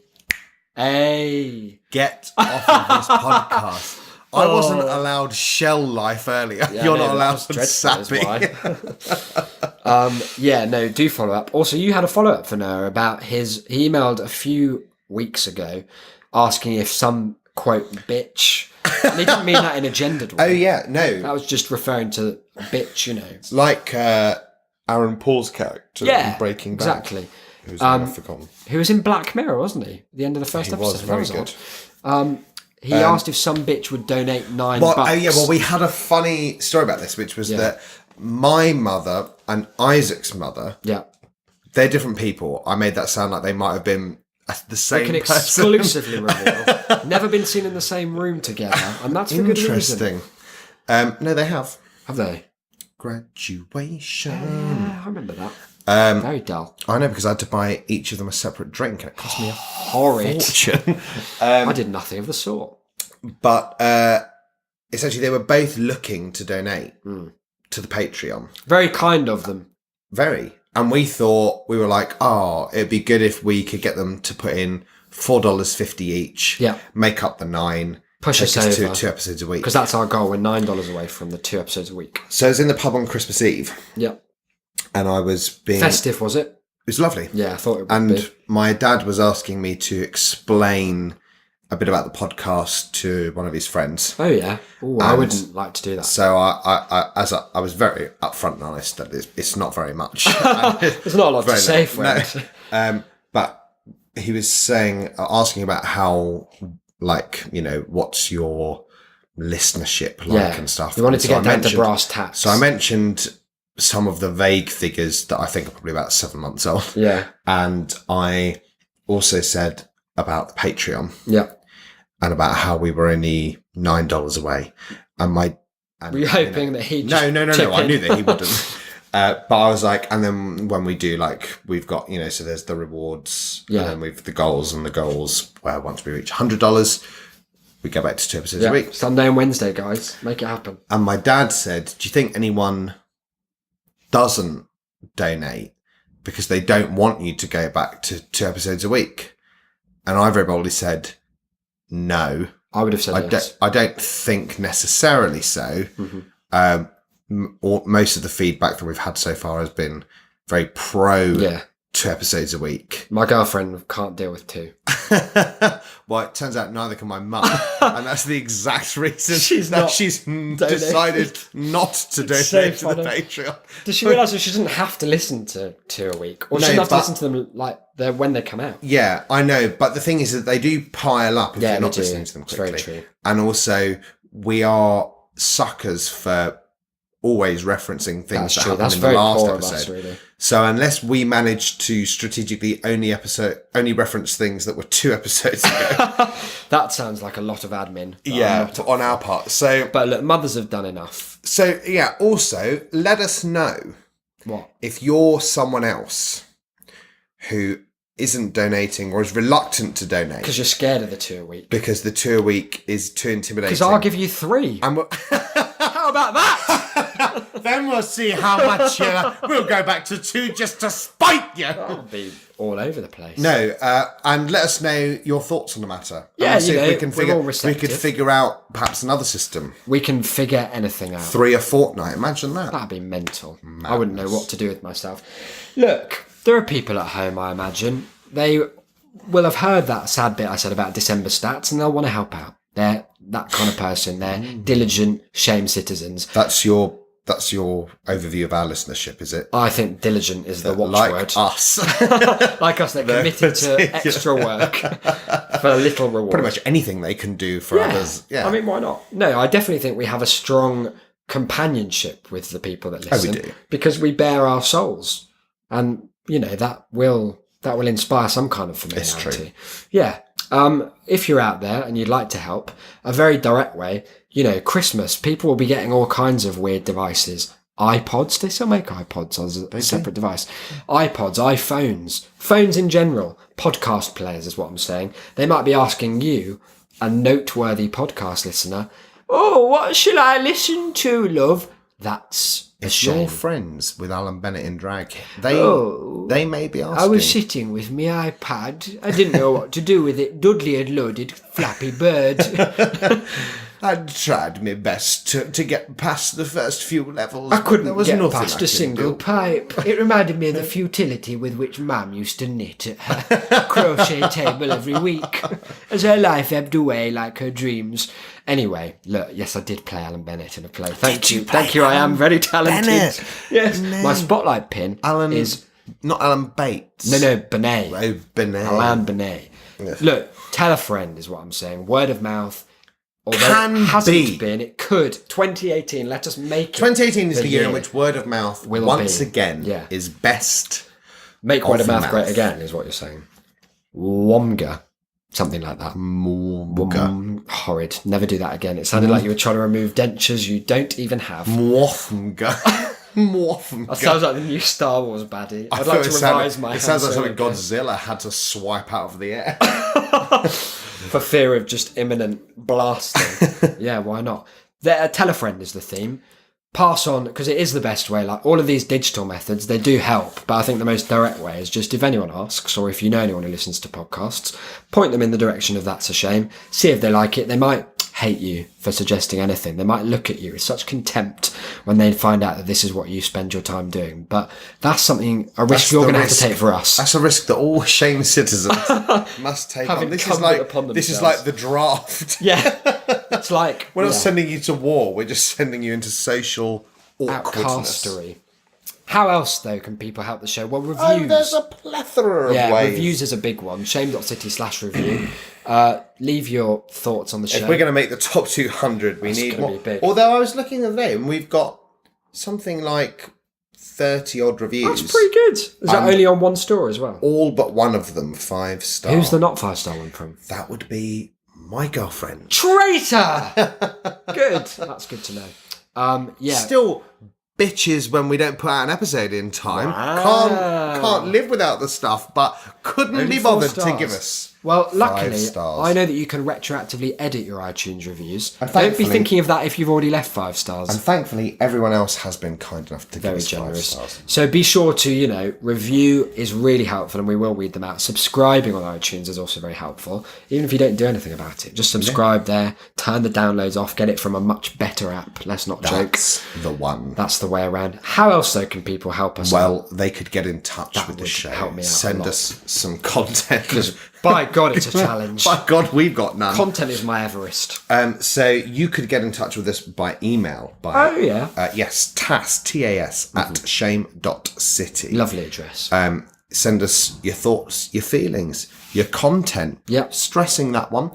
Hey. Get off of this podcast. I wasn't allowed shell life earlier. Yeah, You're no, not allowed that's some dreadful, sappy. is why. No, do follow up. Also, you had a follow up for Noah about he emailed a few weeks ago asking if some, quote, bitch. And he didn't mean that in a gendered way. Oh, yeah, no. That was just referring to bitch, you know. Like Aaron Paul's character in Breaking Bad. Exactly. Whose name I've forgotten. Who was in Black Mirror, wasn't he? At the end of the first He episode. was very good. Odd. He asked if some bitch would donate $9. Oh yeah, well, we had a funny story about this, which was that my mother and Isaac's mother, Yeah. they're different people. I made that sound like they might have been the same We can person. exclusively reveal. Never been seen in the same room together. And that's for good reason. Interesting. No, they have. Have they? Graduation. Yeah, I remember that. Very dull. I know, because I had to buy each of them a separate drink, and it cost me a Horrid. fortune. I did nothing of the sort. But essentially, they were both looking to donate to the Patreon. Very kind of them. Very. And we were like, oh, it'd be good if we could get them to put in $4.50 each. Yeah. Make up the $9. Push take us over. two episodes a week. Because that's our goal. We're $9 away from the 2 episodes a week. So I was in the pub on Christmas Eve, Yeah. and I was being... Festive, was it? It was lovely. Yeah, I thought it would And be. my dad was asking me to explain a bit about the podcast to one of his friends. Oh, yeah. Ooh, I wouldn't like to do that. So I was very upfront and honest that it's not very much. There's not a lot to Very say little. for it. No. But he was asking about how, like, you know, what's your listenership like Yeah. and stuff. You wanted And to so get I down to mentioned- brass tacks. So I mentioned some of the vague figures that I think are probably about 7 months old. Yeah. And I also said about the Patreon Yeah. and about how we were only $9 away. And Were you hoping that he'd No, just chip I in? knew that he wouldn't. But I was like, and then when we do, like, we've got, you know, so there's the rewards, Yeah. and then we've the goals, where once we reach $100, we go back to 2 episodes a week. Sunday and Wednesday, guys. Make it happen. And my dad said, do you think anyone doesn't donate because they don't want you to go back to 2 episodes a week? And I very boldly said, no. I would have said yes. I don't think necessarily so. Mm-hmm. Most of the feedback that we've had so far has been very pro 2 episodes a week. My girlfriend can't deal with 2. Well, it turns out neither can my mum. And that's the exact reason She's decided not to donate to the Patreon. Does she realise that she doesn't have to listen to 2 a week? Or she doesn't have to listen to them like when they come out? Yeah, I know. But the thing is that they do pile up if you're not listening to them quickly. It's very true. And also, we are suckers for always referencing things that happened in the last episode. Us, really. So unless we manage to strategically only reference things that were 2 episodes ago, that sounds like a lot of admin. On our part. So, but look, mothers have done enough. So yeah. Also, let us know if you're someone else who isn't donating or is reluctant to donate because you're scared of the 2 a week. Because the 2 a week is too intimidating. Because I'll give you 3. How about that? Then we'll see how much we'll go back to 2 just to spite you. That'll be all over the place. No, and let us know your thoughts on the matter. Yeah, see if we could figure out perhaps another system. We can figure anything out. 3 a fortnight, imagine that. That'd be mental. Madness. I wouldn't know what to do with myself. Look, there are people at home, I imagine. They will have heard that sad bit I said about December stats and they'll want to help out. They're that kind of person. They're diligent, shame citizens. That's your overview of our listenership, is it? I think diligent is the watchword. Like us. Like us, they're committed to extra work for a little reward. Pretty much anything they can do for others. Yeah. I mean, why not? No, I definitely think we have a strong companionship with the people that listen. Oh, we do. Because we bear our souls. And, that will inspire some kind of familiarity. It's true. Yeah. If you're out there and you'd like to help, a very direct way, Christmas, people will be getting all kinds of weird devices. iPods, they still make iPods as a separate device. iPods, iPhones, phones in general, podcast players is what I'm saying. They might be asking you, a noteworthy podcast listener, oh, what shall I listen to, love? That's a shame. You're friends with Alan Bennett in drag. They may be asking. I was sitting with my iPad. I didn't know what to do with it. Dudley had loaded Flappy Bird. I'd tried my best to get past the first few levels. I couldn't get past a single pipe. It reminded me of the futility with which Mum used to knit at her crochet table every week, as her life ebbed away like her dreams. Anyway, look, yes, I did play Alan Bennett in a play. Thank you. I am very talented. Bennett. Yes, my spotlight pin is not Alan Bates. No, Benet. Oh, Benet. Alan Benet. Yes. Look, tell a friend is what I'm saying. Word of mouth. Although it hasn't been, it could. 2018, let us make it. 2018 is the year in which word of mouth, once again, is best. Make word of mouth great again, is what you're saying. Womga. Something like that. Mwomga. Horrid. Never do that again. It sounded like you were trying to remove dentures you don't even have. Mwomga. Mwomga. That sounds like the new Star Wars baddie. I'd like to revise my It sounds like something Godzilla had to swipe out of the air. For fear of just imminent blasting. Yeah, why not? Tell a friend is the theme. Pass on, because it is the best way. Like all of these digital methods, they do help. But I think the most direct way is just if anyone asks, or if you know anyone who listens to podcasts, point them in the direction of That's a Shame. See if they like it. They might hate you for suggesting anything. They might look at you with such contempt when they find out that this is what you spend your time doing. But that's a risk you're going to have to take for us. That's a risk that all shame citizens must take on. This is like the draft. Yeah. It's like we're not sending you to war, we're just sending you into social awkwardness. Outcastery. How else, though, can people help the show? Well, reviews. Oh, there's a plethora of ways. Reviews is a big one. Shame.city/review. Leave your thoughts on the show. If we're going to make the top 200, we need more. Although I was looking the other day and we've got something like 30-odd reviews. That's pretty good. Is that only on one store as well? All but one of them 5-star. Who's the not 5-star one from? That would be my girlfriend. Traitor! Good. That's good to know. Still bitches when we don't put out an episode in time. Wow. Can't live without the stuff, but couldn't be bothered to give us Well, luckily, 5 stars. I know that you can retroactively edit your iTunes reviews. And Don't be thankfully- thinking of that if you've already left 5 stars. And thankfully, everyone else has been kind enough to Very give us 5 generous. stars. So be sure to, review is really helpful and we will read them out. Subscribing on iTunes is also very helpful, even if you don't do anything about it. Just subscribe there, turn the downloads off, get it from a much better app. Let's not joke. That's the one. That's the way around. How else, though, can people help us out? Well, they could get in touch with the would show. help me out a Send lot. us some content. By God, it's a challenge. By God, we've got none. Content is my Everest. So you could get in touch with us by email. By, Oh, yeah. yes, TAS, T-A-S, at shame.city. Lovely address. Send us your thoughts, your feelings, your content. Yep. Stressing that one.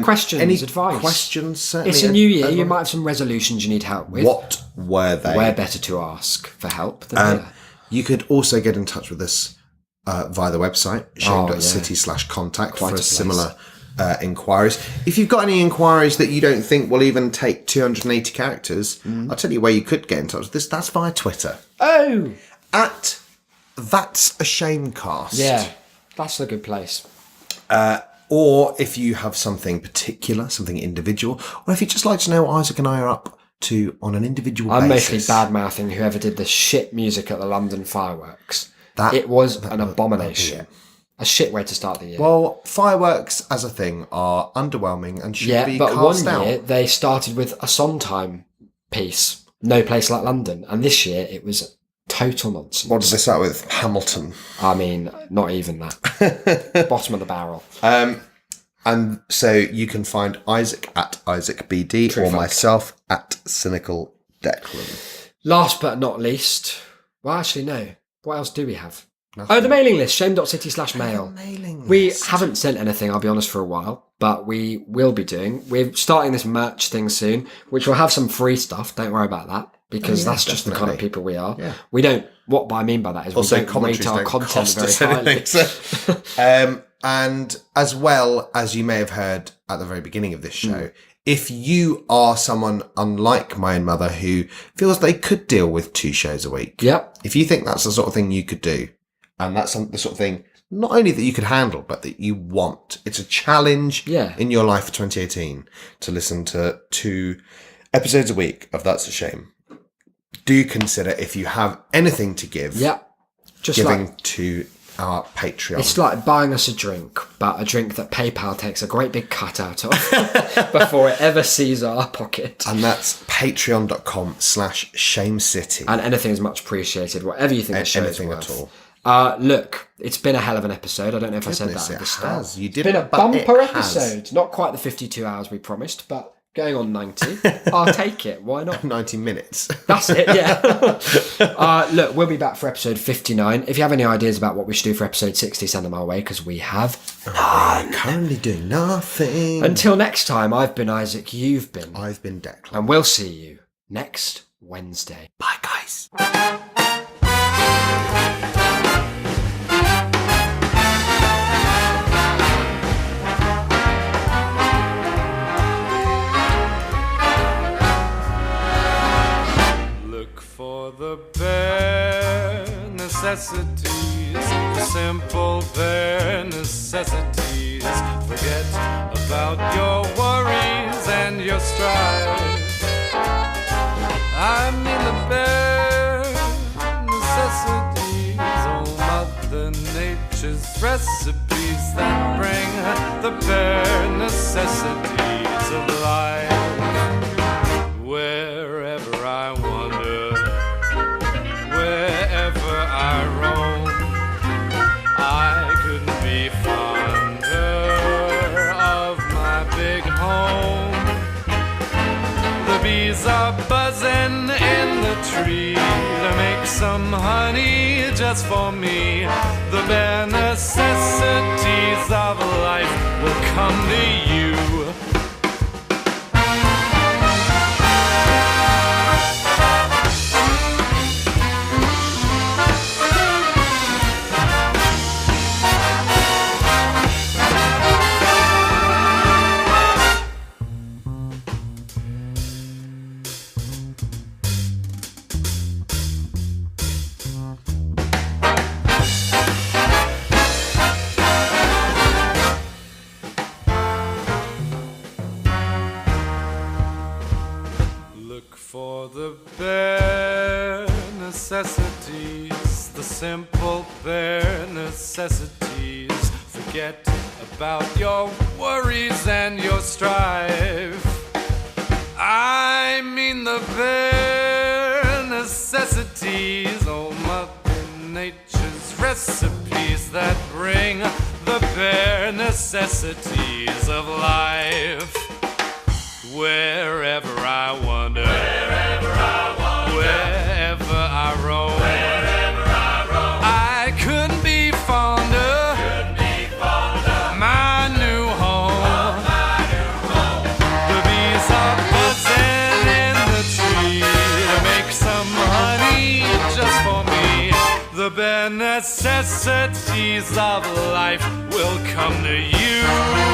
Questions, Any advice. questions, certainly. It's a new year. You might have some resolutions you need help with. What were they? Where better to ask for help than here? You could also get in touch with us via the website, shame.city/contact, for a place. similar inquiries. If you've got any inquiries that you don't think will even take 280 characters, I'll tell you where you could get in touch with us. That's via Twitter. Oh! At That's a Shamecast. Yeah, that's a good place. Or if you have something particular, something individual, or if you'd just like to know what Isaac and I are up to on an individual I'm basis. mostly bad-mouthing whoever did the shit music at the London fireworks. That- it was an abomination. A shit way to start the year. Well, fireworks as a thing are underwhelming and should be but cast one out. year they started with a Sondheim piece, No Place Like London, and this year it was total nonsense. What does they start with? Hamilton. I mean, not even that. Bottom of the barrel. And so you can find Isaac at IsaacBD or folk. myself at Cynical Declan. Last but not least, well, actually, no. What else do we have? Oh, the mailing list, shame.city/mail. We haven't sent anything, I'll be honest, for a while, but we will be doing. We're starting this merch thing soon, which will have some free stuff. Don't worry about that, because that's just the kind of people we are. Yeah. We don't, what I mean by that is Also, we don't rate commentaries our don't content cost very us highly. anything. And as well, as you may have heard at the very beginning of this show, if you are someone unlike my own mother who feels they could deal with 2 shows a week, Yep. if you think that's the sort of thing you could do, and that's the sort of thing not only that you could handle, but that you want, it's a challenge in your life for 2018 to listen to 2 episodes a week of That's a Shame. Do consider, if you have anything to give, Yep. Just giving like, to our Patreon. it's like buying us a drink, but a drink that PayPal takes a great big cut out of before it ever sees our pocket. And that's patreon.com/shamecity. And anything is much appreciated, whatever you think the show is Anything worth. at all. Look, it's been a hell of an episode. I don't know if I said Goodness, that at the it start. has. You It's did been a it, but it bumper has. episode. Not quite the 52 hours we promised, but going on 90. I'll take it. Why not? 90 minutes. That's it, yeah. Look, we'll be back for episode 59. If you have any ideas about what we should do for episode 60, send them our way, because we have none. Currently doing nothing. Until next time, I've been Isaac, you've been. I've been Declan. And we'll see you next Wednesday. Bye, guys. Look for the bare necessities, the simple bare necessities. Forget about your worries and your strife. I mean the bare necessities, oh Mother Nature's recipes that bring the bare necessities of life. Wherever I wander, wherever I roam, I couldn't be fonder of my big home. The bees are buzzing in the tree to make some honey just for me. The bare necessities of life will come to you. simple bare necessities. Forget about your worries and your strife. I mean the bare necessities, oh Mother Nature's recipes that bring the bare necessities of life. Wherever I wander, wherever I roam, I couldn't be fonder. My new home. The bees are buzzing in the tree to make some honey just for me. The bare necessities of life will come to you.